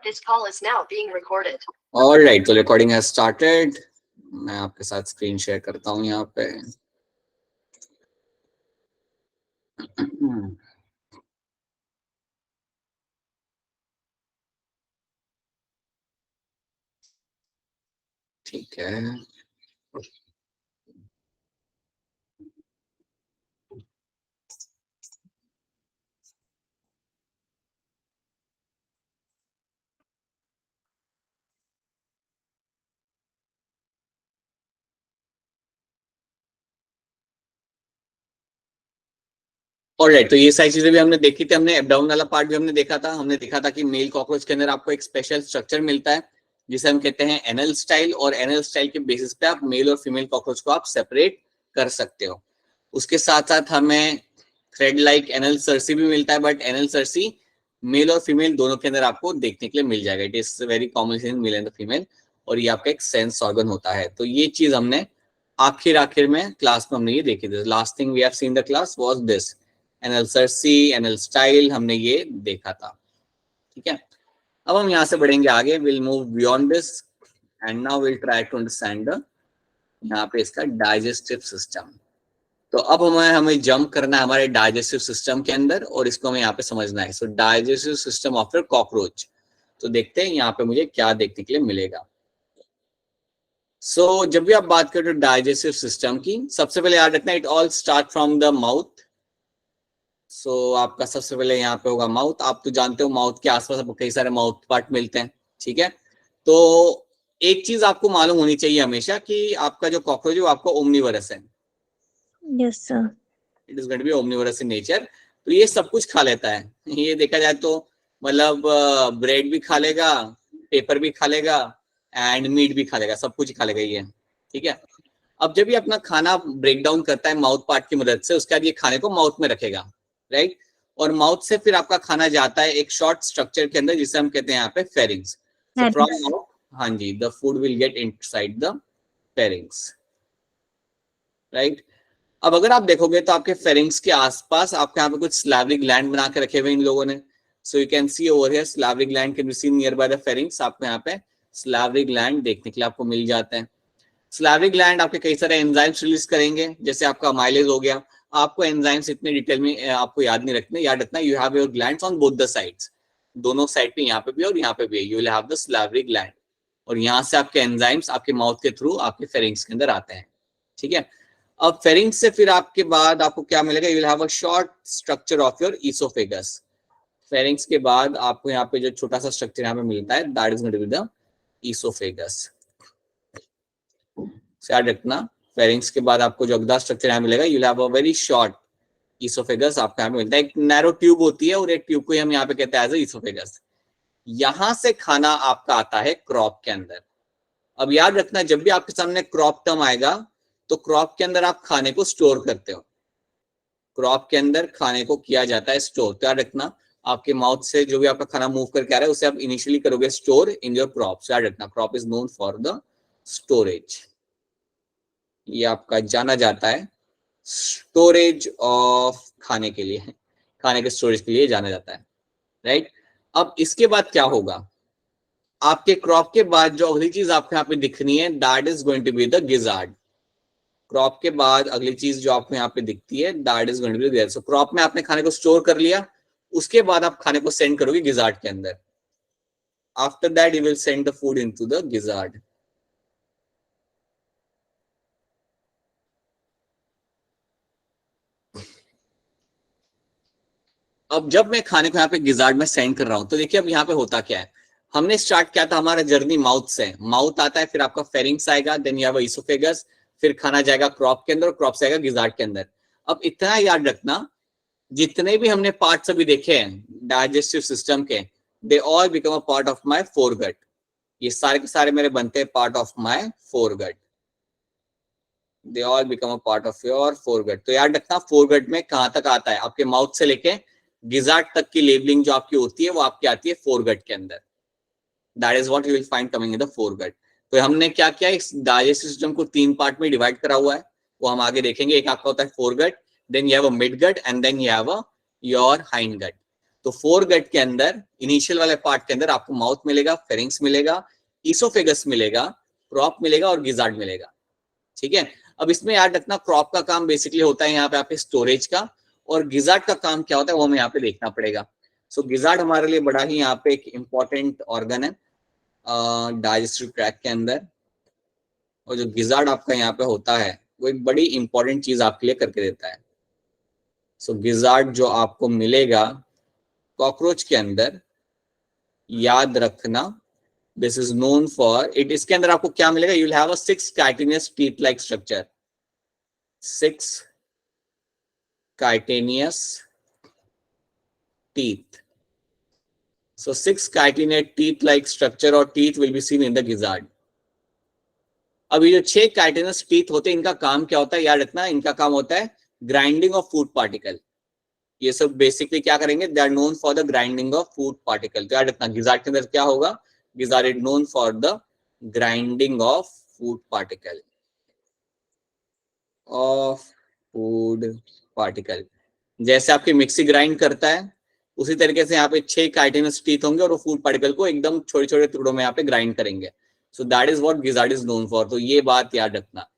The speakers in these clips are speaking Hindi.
This call is now being recorded. All right, तो recording has started. मैं आपके साथ स्क्रीन शेयर करता हूँ यहाँ पे. ठीक है. ऑलराइट, तो ये सारी चीजें भी हमने देखी थी. हमने एब्डाउन वाला पार्ट भी हमने देखा था. हमने देखा था कि मेल कॉकरोच के अंदर आपको एक स्पेशल स्ट्रक्चर मिलता है जिसे हम कहते हैं एनल स्टाइल, और एनल स्टाइल के बेसिस पे आप मेल और फीमेल कॉकरोच को आप सेपरेट कर सकते हो. उसके साथ साथ हमें थ्रेड लाइक एनल सर्सी भी मिलता है, बट एनल सर्सी मेल और फीमेल दोनों के अंदर आपको देखने के लिए मिल जाएगा. It is very common in male and female, और ये आपका एक सेंस ऑर्गन होता है. तो ये चीज हमने आखिर में क्लास में हमने ये देखी थी. Last thing we have seen the class was this anal cerci, anal style, हमने ये देखा था. ठीक है, अब हम यहाँ से बढ़ेंगे आगे. Will move beyond this and now will try to understand यहाँ पे इसका डाइजेस्टिव सिस्टम. तो अब हमें जंप करना है हमारे डाइजेस्टिव सिस्टम के अंदर, और इसको हमें यहाँ पे समझना है. सो डाइजेस्टिव सिस्टम ऑफ कॉकरोच. तो देखते हैं यहाँ पे मुझे क्या देखने के लिए मिलेगा. सो जब भी आप बात करें डाइजेस्टिव सिस्टम की, सबसे पहले याद रखना it all start from the mouth. So आपका सबसे पहले यहाँ पे होगा माउथ. आप तो जानते हो माउथ के आसपास आपको कई सारे माउथ पार्ट मिलते हैं. ठीक है, तो एक चीज आपको मालूम होनी चाहिए हमेशा कि आपका जो कॉकरोच है वो आपका ओमनीवरस है. Yes, sir. It is going to be omnivorous in nature. तो ये सब कुछ खा लेता है. ये देखा जाए तो मतलब ब्रेड भी खा लेगा, पेपर भी खा लेगा, एंड मीट भी खा लेगा. सब कुछ खा लेगा ये. ठीक है, अब जब ये अपना खाना ब्रेक डाउन करता है माउथ पार्ट की मदद से, उसके बाद ये खाने को माउथ में रखेगा. राइट, और माउथ से फिर आपका खाना जाता है एक शॉर्ट स्ट्रक्चर के अंदर जिसे हम कहते हैं यहाँ पे फेरिंग्स. सो फ्रॉम माउथ, हाँ जी, the food will get inside the pharynx. Right, अब अगर आप देखोगे तो आपके फेरिंग्स के आसपास आपके यहाँ पे कुछ स्लाविक ग्लैंड बना के रखे हुए इन लोगों ने. So you can see over here Slavic gland can be seen near by the pharynx. आपको यहाँ पे स्लाविक ग्लैंड देखने के लिए आपको मिल जाते हैं. स्लाविक ग्लैंड आपके कई सारे एंजाइम्स रिलीज करेंगे, जैसे आपका माइलेज हो गया. आपको एंजाइम्स इतने डिटेल में आपको याद नहीं रखने. याद रखना you have your glands on both the sides. दोनों साइड पे, यहाँ पे भी और यहाँ पे भी you will have the Slavic gland, और यहाँ से आपके एंजाइम्स आपके माउथ के थ्रू आपके फेरिंग्स के अंदर आते हैं. ठीक है, अब फेरिंग्स से फिर आपके बाद आपको क्या मिलेगा, you will have a short structure of your oesophagus. Pharynx के बाद आपको यहाँ पे जो छोटा सा स्ट्रक्चर यहाँ पे मिलता है, that is going to be the oesophagus. याद रखना, फेरिंग्स के बाद आपको जो अगला स्ट्रक्चर यहाँ मिलेगा, you will have a very short oesophagus. आपको यहाँ पे मिलता है एक नैरो ट्यूब होती है, और एक ट्यूब को हम यहाँ पे कहते हैं एज ईसोफेगस. यहाँ से खाना आपका आता है क्रॉप के अंदर. अब याद रखना, जब भी आपके सामने क्रॉप टर्म आएगा तो क्रॉप के अंदर आप खाने को स्टोर करते हो. क्रॉप के अंदर खाने को किया जाता है स्टोर. तो याद रखना, आपके माउथ से जो भी आपका खाना मूव करके आ रहा है उसे आप इनिशियली करोगे स्टोर इन योर क्रॉप. याद रखना, crop is known for the storage. ये आपका जाना जाता है स्टोरेज ऑफ खाने के लिए, खाने के स्टोरेज के लिए जाना जाता है. राइट, अब इसके बाद क्या होगा, आपके क्रॉप के बाद जो अगली चीज आपको यहाँ पे दिखनी है, that is going to be the gizzard. Crop के बाद अगली चीज जो आपको यहाँ पे दिखती है, that is going to be the gizzard. So crop में आपने खाने को स्टोर कर लिया, उसके बाद आप खाने को सेंड करोगे गिजार्ड के अंदर. After that you will send the food into the gizzard. अब जब मैं खाने को यहाँ पे गिजार्ड में सेंड कर रहा हूं, तो देखिए अब यहाँ पे होता क्या है. हमने स्टार्ट किया था हमारा जर्नी माउथ से. माउथ आता है, फिर आपका फेरिंग्स आएगा, देन यू हैव ईसोफेगस, फिर खाना जाएगा क्रॉप के अंदर, और क्रॉप से आएगा गिजार्ड के अंदर. अब इतना याद रखना, जितने भी हमने पार्ट्स अभी देखे हैं डाइजेस्टिव सिस्टम के, they all become a part of my foregut. ये सारे के सारे मेरे बनते हैं part of my foregut. They all become a part of your foregut. तो याद रखना, फोरगट में कहां तक आता है, आपके माउथ से लेके गिजार्ड तक की लेबलिंग जो आपकी होती है वो आपकी आती है फोरगट के अंदर. That is what you will find coming in the foregut. तो हमने क्या किया, इस डाइजेस्टिव सिस्टम को 3 पार्ट में डिवाइड करा हुआ है, वो हम आगे देखेंगे. एक आपका होता है foregut, then you have a midgut, and then you have a your hindgut. तो फोर गट के अंदर इनिशियल वाले पार्ट के अंदर आपको माउथ मिलेगा, फेरिंग्स मिलेगा, इसोफेगस मिलेगा, क्रॉप मिलेगा और गिजार्ड मिलेगा। ठीक है, अब इसमें याद रखना क्रॉप का काम बेसिकली होता है यहाँ पे आपके स्टोरेज का, और गिजार्ड का काम क्या होता है वो हमें यहाँ पे देखना पड़ेगा। सो गिजार्ड हमारे लिए बड़ा ही यहाँ पे एक इम्पॉर्टेंट ऑर्गन है डाइजेस्टिव ट्रैक्ट के अंदर, और जो गिजार्ड आपका यहाँ पे होता है वो एक बड़ी इंपॉर्टेंट चीज आपके लिए करके देता है। सो गिजार्ड जो आपको मिलेगा कॉकरोच के अंदर, याद रखना this is known for it, इसके अंदर आपको क्या मिलेगा, you will have a 6 chitinous teeth like structure, 6 chitinous teeth. So 6 chitinate teeth like structure or teeth will be seen in the gizzard. अब ये जो 6 chitinous teeth होते हैं इनका काम क्या होता है, याद रखना इनका काम होता है ग्राइंडिंग ऑफ फूड पार्टिकल। ये सब बेसिकली क्या करेंगे, they are known for the grinding of food particle. तो याद रखना गिजार्ड के अंदर क्या होगा, gizzard is known for the grinding of food particle, जैसे आपकी मिक्सी ग्राइंड करता है उसी तरीके से यहाँ पे 6 chitinous teeth होंगे और वो फूड पार्टिकल को एकदम छोटे छोटे टुकड़ों में यहाँ पे ग्राइंड करेंगे। सो that is what gizzard is known for. तो ये बात याद रखना,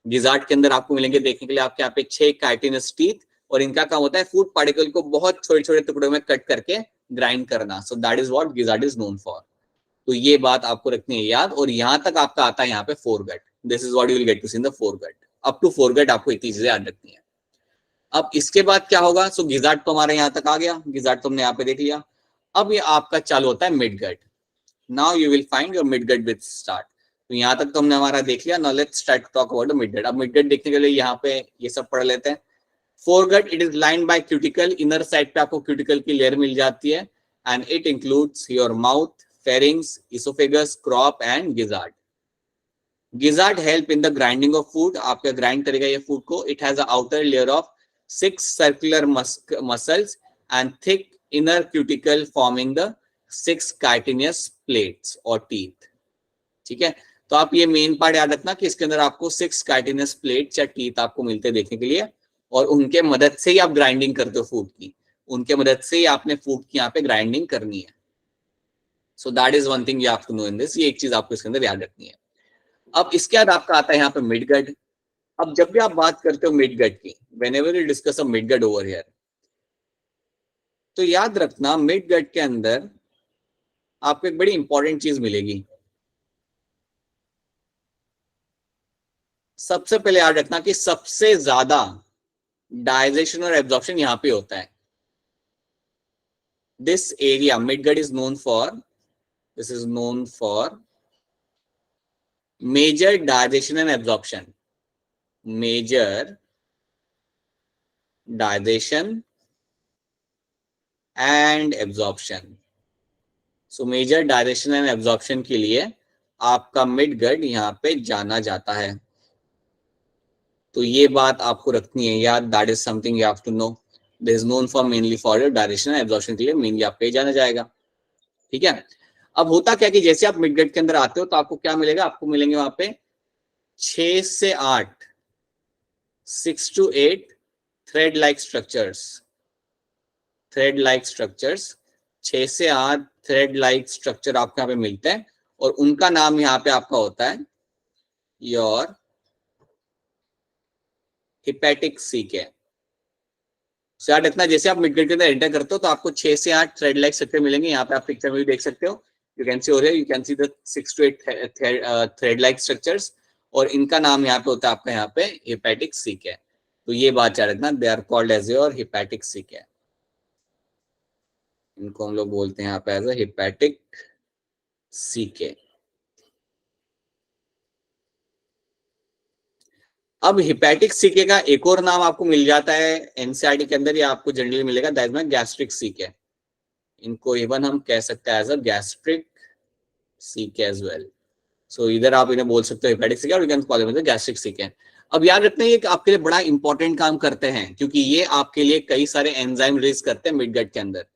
गिजार्ड के अंदर आपको मिलेंगे देखने के लिए आपके यहाँ पे 6 chitinous teeth, और इनका काम होता है फूड पार्टिकल को बहुत छोटे छोटे टुकड़ों में कट करके ग्राइंड करना। सो that is what gizzard is known for. तो ये बात आपको रखनी है याद, और यहाँ तक आपका आता है यहाँ पे foregut. This is what you will get to see in the foregut. Up to foregut आपको इतनी चीजें याद रखनी है। अब इसके बाद क्या होगा, सो गिजार्ड तो हमारे यहाँ तक आ गया, गिजार्ड तो हमने यहाँ पे देख लिया। अब ये आपका चालू होता है midgut. Now you will find your midgut with start. तो यहाँ तक तो हमने हमारा देख लिया। Now let's start to talk about the midgut. अब मिडगट देखने के लिए यहाँ पे ये सब पढ़ लेते हैं। Foregut it is lined by cuticle, inner side पे आपको क्यूटिकल की लेयर मिल जाती है, and it includes your mouth, pharynx, oesophagus, crop and gizzard. Gizzard help in the grinding of food, आपका ग्राइंड करेगा ये फूड को। It has a outer layer of 6 circular muscles and thick inner cuticle forming the 6 chitinous plates or teeth. ठीक है, तो आप ये मेन पार्ट याद रखना कि इसके अंदर आपको 6 chitinous plates या teeth आपको मिलते हैं देखने के लिए, और उनके मदद से ही आप ग्राइंडिंग करते हो फूड की, उनके मदद से ही आपने फूड की यहाँ पे ग्राइंडिंग करनी है। So that is one thing you have to know in this. ये एक चीज आपको इसके अंदर याद रखनी है। अब इसके बाद आपका आता है यहाँ पे मिडगट। अब जब भी आप बात करते हो मिडगट की, whenever you discuss a midgut over here, तो याद रखना मिडगट के अंदर आपको एक बड़ी इंपॉर्टेंट चीज मिलेगी। सबसे पहले याद रखना कि सबसे ज्यादा डाइजेशन और एब्जॉर्प्शन यहां पे होता है। This area midgut is known for, this is known for major digestion and absorption, major digestion and absorption. So major digestion and absorption के लिए आपका मिडगट यहाँ पे जाना जाता है। तो ये बात आपको रखनी है याद, that is something you have to know. This is known for mainly for your digestion and absorption के लिए मेनली आपको जाना जाएगा। ठीक है, अब होता क्या कि जैसे आप मिडगट के अंदर आते हो तो आपको क्या मिलेगा, आपको मिलेंगे वहां पे 6 से 8 6 to 8 thread like structures, thread like structures, 6 से 8 थ्रेड लाइक स्ट्रक्चर आपको यहाँ पे मिलते हैं, और उनका नाम यहाँ पे आपका होता है योर हिपैटिक सीके। सो याद रखना जैसे आप मिडगट के अंदर एंटर करते हो तो आपको 6 से 8 थ्रेड लाइक स्ट्रक्चर मिलेंगे। यहाँ पे आप पिक्चर में भी देख सकते हो, you can see over here, you can see the 6 to 8 thread like structures, और इनका नाम यहाँ पे होता है आपका यहाँ पे हिपैटिक सीके। तो ये बात याद रखना, they are called as your hepatic caeca. इनको हम लोग बोलते हैं यहाँ पे एज अ हिपैटिक सीके। अब हिपैटिक सीके का एक और नाम आपको मिल जाता है एनसीईआरटी के अंदर, या आपको जनरली मिलेगा, दैट इज गैस्ट्रिक सीके। इनको इवन हम कह सकते हैं as a gastric caeca as well. So इधर आप इन्हें बोल सकते हो हिपैटिक सीके, और you can call them gastric caeca. अब याद रखते हैं ये आपके लिए बड़ा इंपॉर्टेंट काम करते हैं, क्योंकि ये आपके लिए कई सारे एंजाइम रिलीज करते हैं मिडगट के अंदर।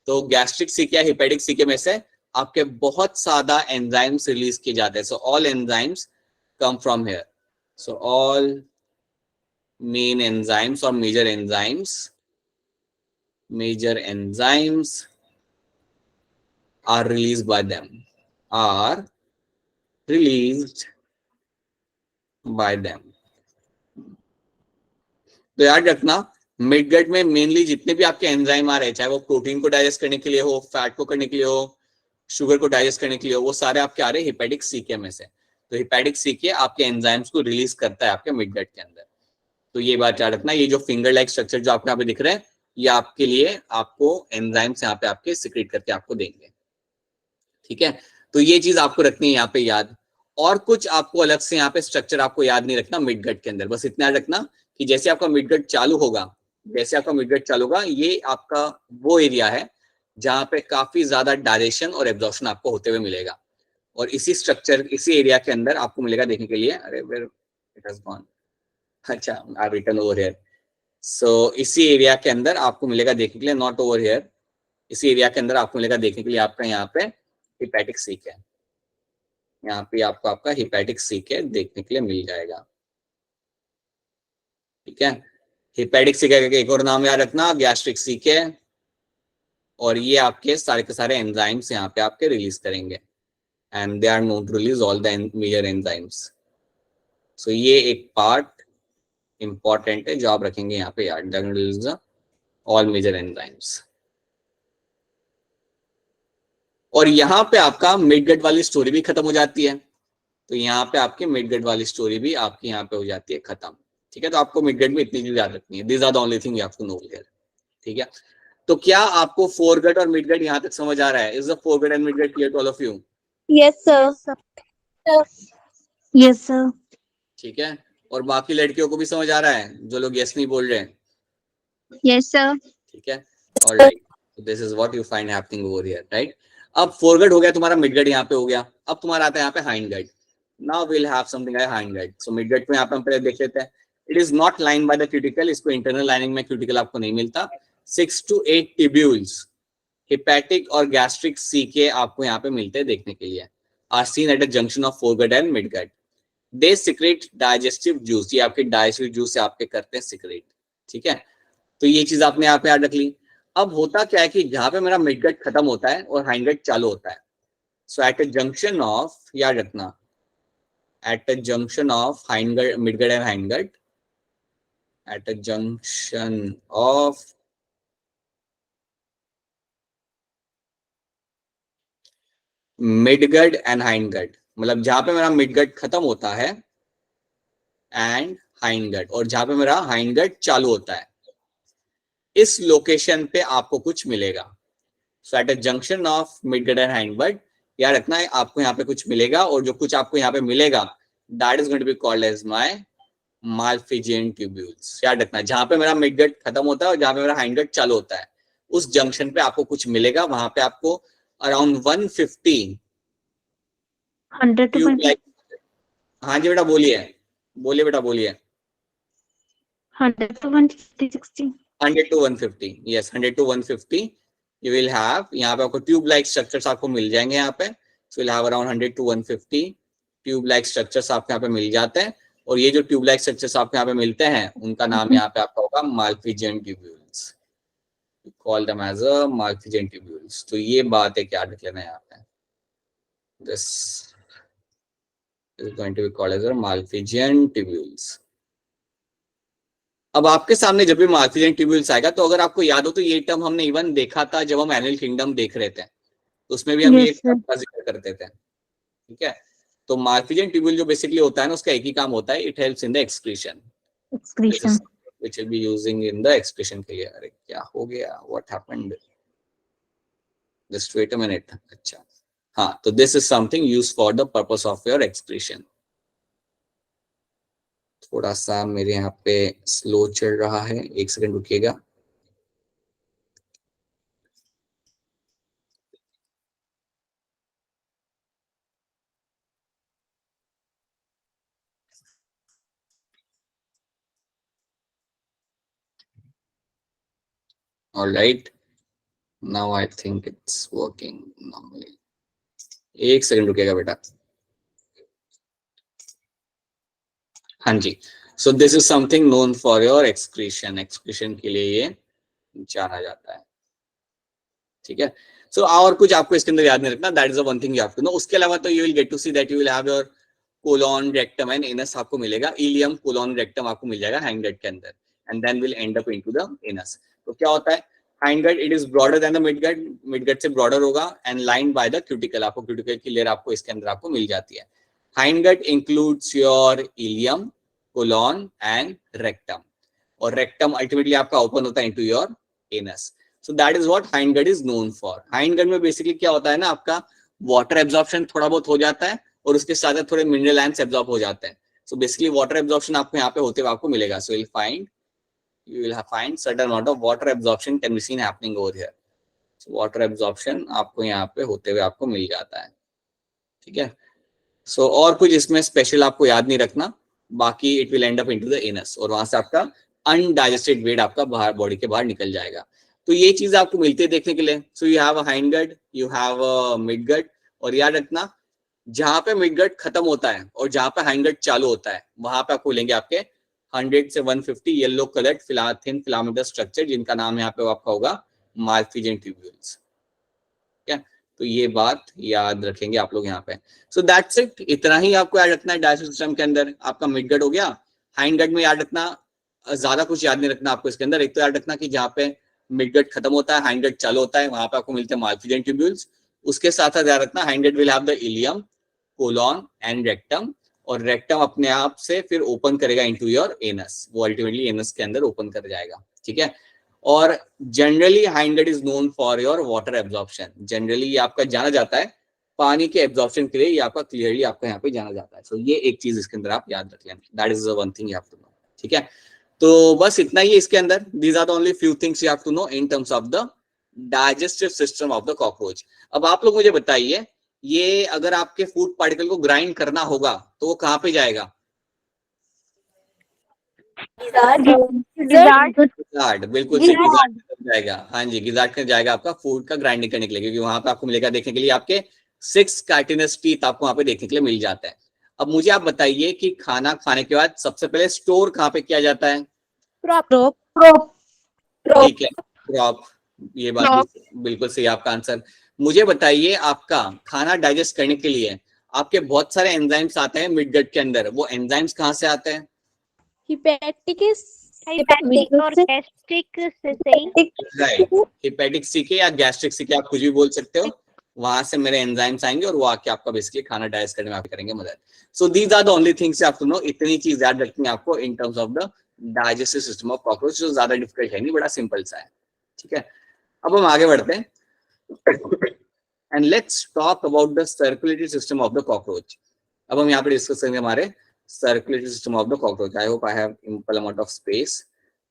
तो गैस्ट्रिक सीके या हिपैटिक सीके में से आपके बहुत ज्यादा एंजाइम्स रिलीज किए जाते हैं। So all enzymes come from here. So all main enzymes or major enzymes major enzymes are released by them, are released by them. तो याद रखना मिडगट में मेनली जितने भी आपके एंजाइम आ रहे हैं, चाहे वो प्रोटीन को डाइजेस्ट करने के लिए हो, फैट को करने के लिए हो, शुगर को डाइजेस्ट करने के लिए हो, वो सारे आपके आ रहे हैं हिपैटिक सीके में से। तो हिपैटिक सीके आपके एंजाइम्स को रिलीज करता है आपके मिडगट के अंदर। तो ये बात याद रखना, ये जो फिंगर लाइक स्ट्रक्चर जो आपको यहाँ पे दिख रहे हैं, ये आपके लिए आपको एंजाइम्स यहाँ पे आपके सिक्रेट करके आपको देंगे। ठीक है, तो ये चीज आपको रखनी है यहाँ पे याद। और कुछ आपको अलग से यहाँ पे स्ट्रक्चर आपको याद नहीं रखना मिडगट के अंदर। बस इतना याद रखना कि जैसे आपका मिडगट चालू होगा, जैसे आपका मिडगट चालू होगा, ये आपका वो एरिया है जहां पे काफी ज्यादा डायजेशन और एब्जॉर्प्शन आपको होते हुए मिलेगा। और इसी स्ट्रक्चर, इसी एरिया के अंदर आपको मिलेगा देखने के लिए, अरे वेयर इट हैज गॉन, अच्छा आई रिटन ओवर हियर। सो इसी एरिया के अंदर आपको मिलेगा देखने के लिए, नॉट ओवर हियर, इसी एरिया के अंदर आपको मिलेगा देखने के लिए आपका यहाँ पे हिपैटिक सीक है। यहाँ पे आपको आपका हिपैटिक सीक है देखने के लिए मिल जाएगा। ठीक है, हिपैटिक सीक का एक और नाम याद रखना, गैस्ट्रिक सीक है। और ये आपके सारे के सारे एंजाइम्स यहाँ पे आपके रिलीज करेंगे, and they are known to release all the major enzymes. So ये एक पार्ट इंपॉर्टेंट है जो आप रखेंगे यहाँ पे याद, रिलीज ऑल मेजर एंजाइम्स। और यहाँ पे आपका मिडगट वाली स्टोरी भी खत्म हो जाती है। तो यहाँ पे आपकी मिडगट वाली स्टोरी भी आपकी यहाँ पे हो जाती है खत्म। ठीक है, तो आपको मिडगट में इतनी चीज याद रखनी है, this are the only thing you have to know here. ठीक है, तो क्या आपको फोरगट और मिडगट यहाँ तक समझ आ रहा है? Is the foregut and midgut clear to all of you? Yes, sir. Yes, sir. ठीक है, और बाकी लड़कियों को भी समझ आ रहा है जो लोग यस नहीं बोल रहे हैं? Yes, sir. ठीक है, alright, this is what you find happening over here, right? अब फोरगट हो गया तुम्हारा, मिडगट यहाँ पे हो गया। अब तुम्हारा आता है यहाँ पे hindgut. Now we will have something like hindgut. So midgut में यहाँ पे हम पहले देख लेते हैं। It is not line by the cuticle, इसको इंटरनल लाइनिंग में क्यूटिकल आपको नहीं मिलता। 6 to 8 ट्यूब्यूल्स, हिपैटिक और गैस्ट्रिक सीके आपको यहाँ पे मिलते हैं देखने के लिए, are seen at the junction of foregut and midgut. They secrete digestive juice, ये आपके डाइजेस्टिव जूस से आपके करते हैं सिक्रेट। ठीक है, तो ये चीज आपने यहाँ पे याद रख ली। अब होता क्या है कि जहां पे मेरा मिडगट खत्म होता है और हाइंडगट चालू होता है, सो एट अ जंक्शन ऑफ, याद रखना, eight a junction of hindgut, midgut and hindgut, eight a junction of midgut and hindgut, मतलब जहां पे मेरा मिडगट खत्म होता है एंड हाइंडगट, और जहां पे मेरा हाइंडगट चालू होता है, इस लोकेशन पे आपको कुछ मिलेगा। So at a junction of midgut and hindgut, याद रखना है आपको यहाँ पे कुछ मिलेगा, और जो कुछ आपको यहाँ पे मिलेगा that is going to be called as my Malpighian tubules. याद रखना, जहां पे मेरा मिडगट खत्म होता है और जहां पे मेरा हाइंडगट चालू होता है, उस जंक्शन पे आपको कुछ मिलेगा। वहां पे आपको अराउंड 150 100 to ट्यूब 150. लाइक, हाँ जी बेटा बोलिए, बोलिए बेटा बोलिए। 100 to 150, 60. 100 to 150, yes, 100 to 150 you will have, यहाँ पे आपको ट्यूब लाइक स्ट्रक्चर्स आपको मिल जाएंगे यहाँ पे। सो you'll have around 100 to 150 tube like structures आपको यहाँ पे मिल जाते हैं, और ये जो ट्यूब लाइक स्ट्रक्चर्स आपको यहाँ पे मिलते हैं उनका नाम यहाँ पे आपका होगा Malpighian tubules, call them as a Malpighian tubules. तो ये बात है, क्या रख लेना यहाँ पे, this is going to be called as a Malpighian tubules. अब आपके सामने जब भी माल्फिजियन ट्यूब्यूल्स आएगा, तो अगर आपको याद हो तो ये टर्म हमने इवन देखा था जब हम एनिमल किंगडम देख रहे थे, तो उसमें भी हम ये Yes, sir. टर्म का जिक्र करते थे। ठीक है, तो माल्फिजियन ट्यूब्यूल जो बेसिकली होता है ना, उसका एक ही काम होता है, it helps in the excretion, Excretion. which will be using in the excretion के लिए। अरे क्या हो गया, what happened, just wait a minute। अच्छा हाँ, तो this is something used for the purpose of your excretion। थोड़ा सा मेरे यहाँ पे स्लो चल रहा है, एक सेकंड रुकिएगा। All right, now I think it's working normally। एक सेकंड रुकिएगा बेटा। हाँ जी, so this is something known for your excretion, excretion के लिए ये जाना जाता है। ठीक है, सो और कुछ आपको इसके अंदर याद नहीं रखना, that is the one thing you have to know. उसके अलावा तो you will get to see that you will have your colon, rectum and anus आपको मिलेगा, इलियम, कोलॉन, रेक्टम आपको मिल जाएगा हाइंड गट के अंदर, and then will end up into the anus. तो क्या होता है, hindgut it is broader than the midgut, midgut से ब्रॉडर होगा, and lined by the cuticle, आपको क्यूटिकल की लेयर आपको इसके अंदर आपको मिल जाती है। Hindgut includes your ileum, colon and rectum, और रेक्टम अल्टीमेटली आपका ओपन होता है into your anus. So that is what hindgut is known for. Hindgut में बेसिकली क्या होता है ना, आपका वाटर एब्जॉर्प्शन थोड़ा बहुत हो जाता है, और उसके साथ साथ थोड़े मिनरल आयंस एब्जॉर्ब हो जाते हैं। सो बेसिकली वाटर एब्जॉर्प्शन आपको यहाँ पे होते हुए आपको मिलेगा। सो you will find certain amount of water absorption can be seen happening over here. So water absorption आपको यहाँ पे होते हुए आपको मिल जाता है। ठीक है, सो और कुछ इसमें स्पेशल आपको याद नहीं रखना, बाकी it will end up into the anus, और वहां से आपका अनडाइजेस्टेड वेट आपका बाहर बॉडी के बाहर निकल जाएगा। तो ये चीज आपको मिलती है देखने के लिए। So you have a hindgut, you have a midgut, और याद रखना जहां पे मिड गट खत्म होता है और जहां पे हाइंड गट चालू होता है, वहां पे आपको मिलेंगे आपके 100 से 150 yellow coloured thin filamentous structure, जिनका नाम यहाँ पे आपका होगा मार्फिजन ट्यूब्यूल्स। ठीक है, तो ये बात याद रखेंगे आप लोग यहाँ पे। सो दैट्स इट, इतना ही आपको याद रखना है डाइजेस्टिव सिस्टम के अंदर। आपका मिड गट हो गया, हाइंड गट में याद रखना, ज्यादा कुछ याद नहीं रखना आपको इसके अंदर। एक तो याद रखना कि जहाँ पे मिड गट खत्म होता है, हाइंड गट चालू होता है, वहां पे आपको मिलते हैं मार्फिजन ट्यूब्यूल्स। उसके साथ साथ याद रखना hindgut will have the ileum, colon and rectum, और रेक्टम अपने आप से फिर ओपन करेगा इनटू योर एनस, वो अल्टीमेटली एनस के अंदर ओपन कर जाएगा। ठीक है, और generally hindgut is known for your water absorption. Generally ये आपका जाना जाता है पानी के एब्जॉर्प्शन के लिए, ये आपका क्लियरली आपका यहाँ पे जाना जाता है। सो ये एक चीज इसके अंदर आप याद रख लें, that is the one thing you have to know. ठीक है, तो बस इतना ही इसके अंदर। These are the only few things you have to know in terms of the digestive system of the cockroach. अब आप लोग मुझे बताइए, ये अगर आपके फूड पार्टिकल को ग्राइंड करना होगा तो वो कहाँ पे जाएगा? गिजार्ड, बिल्कुल सही, गिजार्ड में जाएगा। हाँ जी, गिजार्ड में जाएगा आपका फूड का ग्राइंडिंग करने के लिए, क्योंकि वहां पे आपको मिलेगा देखने के लिए आपके 6 कार्टिनस टीथ आपको वहां पे देखने के लिए मिल जाता है। अब मुझे आप बताइए कि खाना खाने के बाद सबसे पहले स्टोर कहाँ पे किया जाता है? ठीक है, क्रॉप, ये बात बिल्कुल सही आपका आंसर। मुझे बताइए, आपका खाना डाइजेस्ट करने के लिए आपके बहुत सारे एंजाइम्स आते हैं मिड गट के अंदर, वो एंजाइम्स कहाँ से आते हैं? हिपैटिक और गैस्ट्रिक से राइट, हिपैटिक सीके या गैस्ट्रिक सीके आप कुछ भी बोल सकते हो, वहां से मेरे एंजाइम्स आएंगे और वो आके आपका बेसिकली खाना डाइजेस्ट करने में आप करेंगे मदद। So these are the only things you have to know. इतनी चीज याद रखनी है आपको in terms of the digestive system of cockroach, जो ज्यादा डिफिकल्ट है नहीं, बड़ा सिंपल सा है। ठीक है, अब हम आगे बढ़ते हैं and let's talk about the circulatory system of the cockroach. अब हम यहाँ पे डिस्कस करेंगे हमारे circulatory system of the cockroach. I hope I have ample amount of space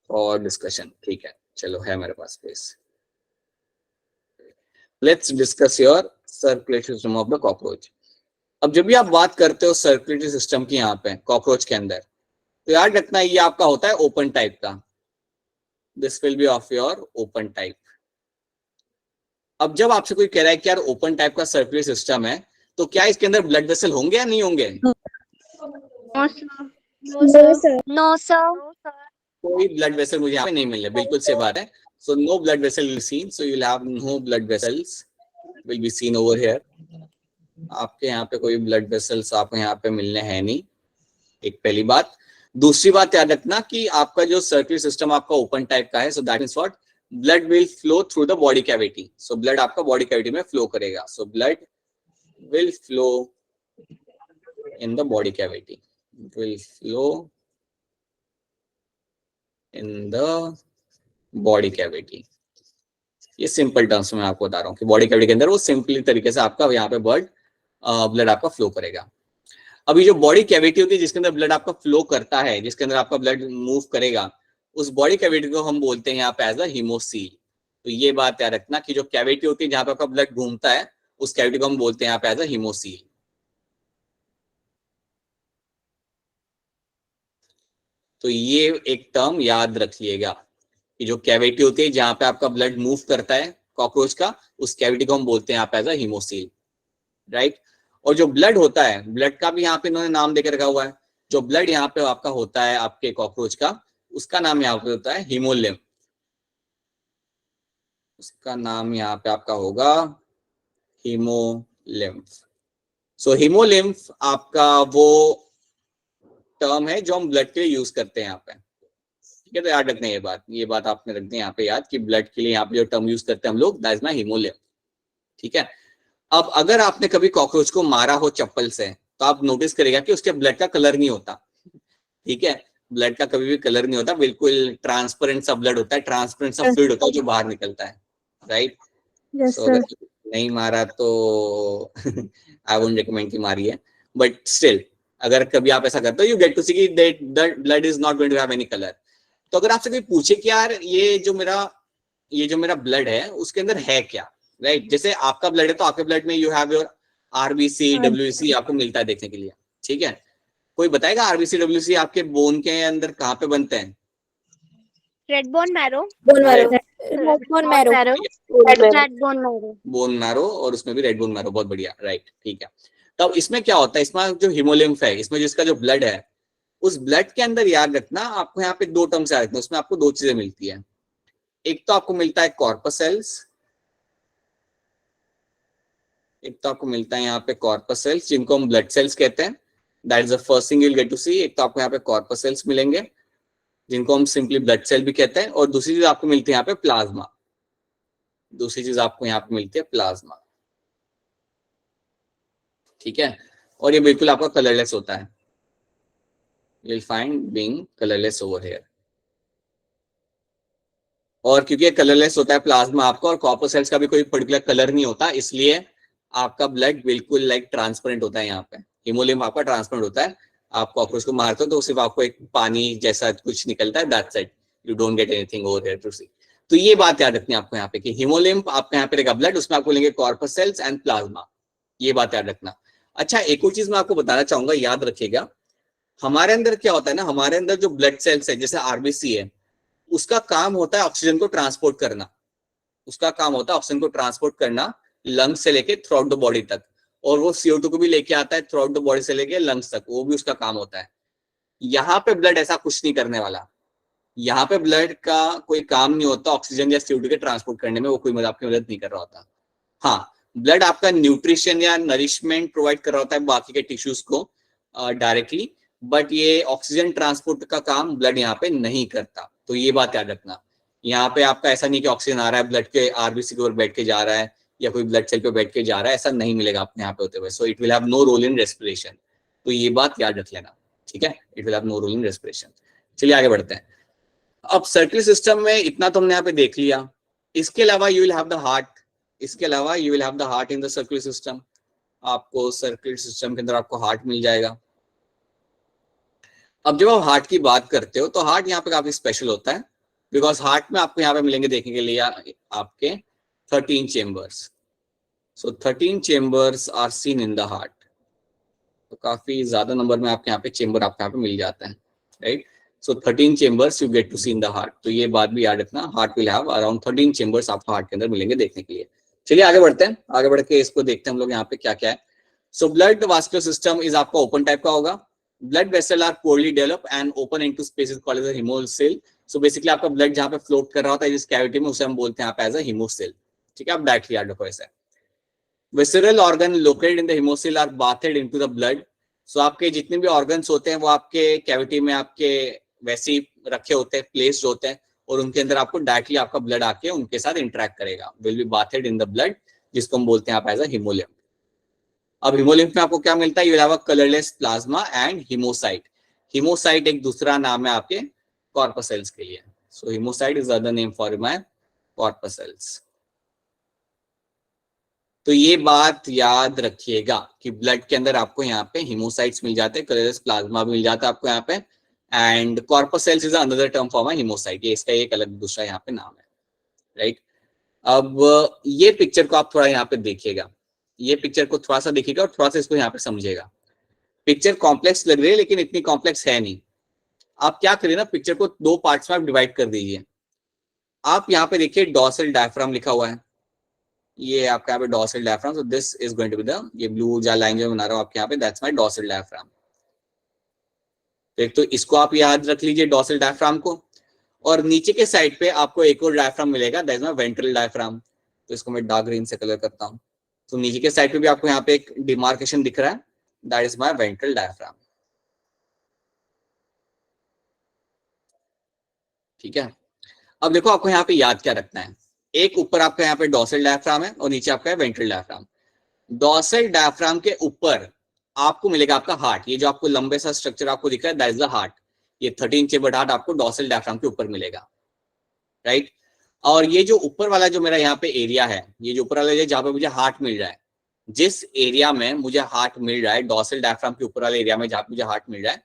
for discussion. ठीक है, चलो है मेरे पास space. Let's discuss your circulatory system of the cockroach. अब जब भी आप बात करते हो सर्कुलेटरी सिस्टम की यहाँ पे कॉकरोच के अंदर, तो याद रखना ये आपका होता है ओपन टाइप का। This will be of your open type. अब जब आपसे कोई कह रहा है कि यार ओपन टाइप का सर्कुलेटरी सिस्टम है, तो क्या इसके अंदर ब्लड वेसल होंगे या नहीं होंगे? नो सर, कोई ब्लड वेसल मुझे यहाँ पे नहीं मिल रहा, बिल्कुल सही बात है। So no blood vessel will seen, so you will have no blood vessels will be seen over here. आपके यहाँ पे कोई ब्लड वेसल्स आपको यहाँ पे मिलने हैं नहीं, एक पहली बात। दूसरी बात याद रखना कि आपका जो सर्कुलर सिस्टम आपका ओपन टाइप का है, so that is what blood will flow through the body cavity. So blood आपका बॉडी कैविटी में फ्लो करेगा। So blood will flow in the body cavity, will flow in the body cavity. ये सिंपल टर्म्स में आपको बता रहा हूँ कि बॉडी कैविटी के अंदर वो सिंपली तरीके से आपका यहाँ पे ब्लड आपका फ्लो करेगा। अभी जो बॉडी कैविटी होती है जिसके अंदर ब्लड आपका फ्लो करता है, जिसके अंदर आपका ब्लड मूव करेगा, उस बॉडी कैविटी को हम बोलते हैं यहाँ पे एज अ हीमोसील। तो ये बात याद रखना कि जो कैविटी होती है जहां पे आपका ब्लड घूमता है, उस कैविटी को हम बोलते हैं यहाँ पे एज अ हीमोसील। तो ये एक टर्म याद रखिएगा कि जो कैविटी होती है जहां पे आपका ब्लड मूव करता है कॉकरोच का, उस कैविटी को हम बोलते हैं यहाँ पे एज अ हीमोसील, राइट। और जो ब्लड होता है, ब्लड का भी यहाँ पे इन्होंने नाम देकर रखा हुआ है। जो ब्लड यहाँ पे आपका होता है आपके कॉकरोच का, उसका नाम यहाँ पे होता है हीमोलिम। उसका नाम यहाँ पे आपका होगा हीमोलिम्फ। सो हीमोलिम्फ आपका वो टर्म है जो हम ब्लड के लिए यूज करते हैं यहाँ पे, ठीक है। तो याद रखना ये बात आपने रखनी है यहाँ पे याद, कि ब्लड के लिए यहाँ पे जो टर्म यूज करते हैं हम लोग, दैट इज माय हीमोलिम्फ, ठीक है। अब अगर आपने कभी कॉकरोच को मारा हो चप्पल से, तो आप नोटिस करेगा कि उसके ब्लड का कलर नहीं होता, ठीक है। ब्लड का कभी भी कलर नहीं होता, बिल्कुल ट्रांसपेरेंट सा ब्लड होता है, ट्रांसपेरेंट सा फ्लूइड होता है जो बाहर निकलता है, राइट। Yes, सो sir. अगर नहीं मारा तो आई वुडंट रिकमेंड कि मारिए, बट स्टिल अगर कभी आप ऐसा करते हो, यू गेट टू सी कि that blood is not going to have any colour. तो अगर आपसे कोई पूछे कि यार ये जो मेरा ब्लड है उसके अंदर है क्या, राइट। जैसे आपका ब्लड है तो आपके ब्लड में you have your RBC, WC आपको मिलता है देखने के लिए, ठीक है। कोई बताएगा आरबीसी डब्ल्यूसी आपके बोन के अंदर कहाँ पे बनते हैं? Red bone marrow. Bone marrow. Red bone marrow. Red bone marrow. Bone marrow, और उसमें भी रेड बोन मैरो, बहुत बढ़िया, राइट, ठीक है। तब इसमें क्या होता है, इसमें जो हीमोलिम्फ है, इसमें जिसका जो ब्लड है, उस ब्लड के अंदर याद रखना आपको यहाँ पे दो टर्म्स याद रखना, उसमें आपको दो चीजें मिलती है। एक तो आपको मिलता है कॉर्पसेल्स, एक तो आपको मिलता है यहाँ पे कॉर्पसेल्स जिनको हम ब्लड सेल्स कहते हैं, that is the first thing you will get to see. एक तो आपको यहाँ पे कॉर्पसेल्स मिलेंगे जिनको हम सिंपली ब्लड सेल भी कहते हैं, और दूसरी चीज आपको मिलती है यहाँ पे प्लाज्मा, दूसरी चीज आपको यहाँ पे मिलती है प्लाज्मा, ठीक है। और ये बिल्कुल आपका कलरलेस होता है, you will find being colourless over here. और क्योंकि ये कलरलेस होता है प्लाज्मा आपका, और कॉपर सेल्स का भी कोई पर्टिकुलर कलर नहीं होता, इसलिए आपका ब्लड बिल्कुल लाइक ट्रांसपेरेंट होता है। यहाँ पे हीमोलिम्फ आपका ट्रांसपेरेंट होता है, आप कॉकरोच को मारते हो तो सिर्फ आपको एक पानी जैसा कुछ निकलता है, that's it, you don't get anything over here to see. तो ये बात याद रखनी है आपको यहाँ पे कि हीमोलिम्फ आपका यहाँ पे रहेगा ब्लड, उसमें आपको लेंगे कॉर्पस सेल्स एंड प्लाज्मा, ये बात याद रखना। अच्छा, एक और चीज मैं आपको बताना चाहूंगा, याद रखिएगा, हमारे अंदर क्या होता है ना, हमारे अंदर जो ब्लड सेल्स है जैसे आरबीसी है, उसका काम होता है ऑक्सीजन को ट्रांसपोर्ट करना, उसका काम होता है ऑक्सीजन को ट्रांसपोर्ट करना लंग्स से लेके थ्रू आउट द बॉडी तक, और वो CO2 को भी लेके आता है थ्रू आउट द बॉडी से लेके लंग्स तक, वो भी उसका काम होता है। यहाँ पे ब्लड ऐसा कुछ नहीं करने वाला, यहाँ पे ब्लड का कोई काम नहीं होता ऑक्सीजन या CO2 के ट्रांसपोर्ट करने में, वो कोई आपकी मदद नहीं कर रहा होता। हाँ, ब्लड आपका न्यूट्रिशन या नरिशमेंट प्रोवाइड कर रहा होता है बाकी के टिश्यूज को डायरेक्टली, बट ये ऑक्सीजन ट्रांसपोर्ट का काम ब्लड यहाँ पे नहीं करता, तो ये बात याद रखना। यहाँ पे आपका ऐसा नहीं कि ऑक्सीजन आ रहा है ब्लड के आरबीसी के ऊपर बैठ के जा रहा है या कोई ब्लड सेल पे बैठ के जा रहा है, ऐसा नहीं मिलेगा आपने यहाँ पे होते हुए। So it will have no role in respiration, तो ये बात याद रख लेना, ठीक है, it will have no role in respiration. चलिए आगे बढ़ते हैं। अब सर्कुलर सिस्टम में इतना तो हमने यहाँ पे देख लिया, इसके अलावा you will have the heart, इसके अलावा you will have the heart in the circular system, आपको सर्कुलर सिस्टम के अंदर आपको हार्ट मिल जाएगा। अब जब आप हार्ट की बात करते हो तो हार्ट यहाँ पे काफी स्पेशल होता है, बिकॉज हार्ट में आपको यहाँ पे मिलेंगे देखने के लिए आपके 13 chambers. So 13 chambers are seen in the heart, तो काफी ज्यादा नंबर में आपके यहाँ पे चेम्बर आपके यहाँ पे मिल जाते हैं, right. So 13 chambers you get to see in the heart, तो ये बात भी याद रखना, heart will have around 13 chambers आपको हार्ट के अंदर मिलेंगे देखने के लिए। चलिए आगे बढ़ते हैं, आगे बढ़ के इसको देखते हैं हम लोग यहाँ पे क्या क्या है। So blood vascular system is आपका ओपन टाइप का होगा, blood vessel are poorly develop and open into spaces called as a haemocoel. So basically आपका ब्लड जहाँ पे फ्लोट कर रहा होता है जिस कैविटी में, उसे हम बोलते हैं यहाँ पे एज अ हीमोसिल, ठीक है, आप डायरेक्टली याद रखो ऐसे। Visceral organ located in the haemocoel are bathed into the blood. So आपके जितने भी ऑर्गन्स होते हैं वो आपके कैविटी में आपके वैसे ही रखे होते हैं, प्लेस्ड होते हैं, और उनके अंदर आपको डायरेक्टली आपका ब्लड आके उनके साथ इंटरेक्ट करेगा, will be bathed in the blood, जिसको हम बोलते हैं आप एज अ हीमोलिम्फ। अब हीमोलिम्फ में आपको क्या मिलता है, you will have a colourless plasma and haemocyte. Haemocyte एक दूसरा नाम है आपके कॉर्पसेल्स के लिए, so haemocyte is other name for my corpuscles. तो ये बात याद रखिएगा कि ब्लड के अंदर आपको यहाँ पे हीमोसाइट्स मिल जाते हैं, कलरलेस प्लाज्मा भी मिल जाता है आपको यहाँ पे, and corpuscles is another term for my haemocyte, ये इसका एक अलग दूसरा यहाँ पे नाम है, राइट। अब ये पिक्चर को आप थोड़ा यहाँ पे देखिएगा, ये पिक्चर को थोड़ा सा देखिएगा और थोड़ा सा इसको यहाँ पे समझिएगा। पिक्चर कॉम्प्लेक्स लग रही है लेकिन इतनी कॉम्प्लेक्स है नहीं। आप क्या करिए ना, पिक्चर को दो पार्ट्स में आप डिवाइड कर दीजिए। आप यहाँ पे देखिए डॉर्सल डायफ्राम लिखा हुआ है, ये आपका यहाँ पे dorsal diaphragm, so this is going to be the, ये ब्लू जा लाइन जो बना रहा हूँ आपके यहाँ पे, दैट्स माय डॉर्सल डायफ्राम। एक तो इसको आप याद रख लीजिए डॉर्सल डायफ्राम को, और नीचे के साइड पे आपको एक और डायफ्राम मिलेगा, that is my ventral diaphragm. तो इसको मैं डार्क ग्रीन से कलर करता हूँ। तो नीचे के साइड पे भी आपको यहाँ पे एक डिमार्केशन दिख रहा है, that is my ventral diaphragm. ठीक है, अब देखो आपको यहाँ पे याद क्या रखना है। एक ऊपर आपका यहाँ पे डॉर्सल डायफ्राम है और नीचे आपका है वेंट्रल डायफ्राम। डॉर्सल डायफ्राम के ऊपर आपको मिलेगा आपका हार्ट। ये जो आपको लंबे सा स्ट्रक्चर आपको दिख रहा है, दैट इज द हार्ट। ये 13 चेम्बर्ड हार्ट आपको डॉर्सल डायफ्राम के ऊपर मिलेगा, राइट। और ये जो ऊपर वाला जो मेरा यहाँ पे एरिया है, ये जो ऊपर वाला एरिया जहाँ पे मुझे हार्ट मिल रहा है, जिस एरिया में मुझे हार्ट मिल रहा है, डॉर्सल डायफ्राम के ऊपर वाले एरिया में जहाँ पे मुझे हार्ट मिल रहा है,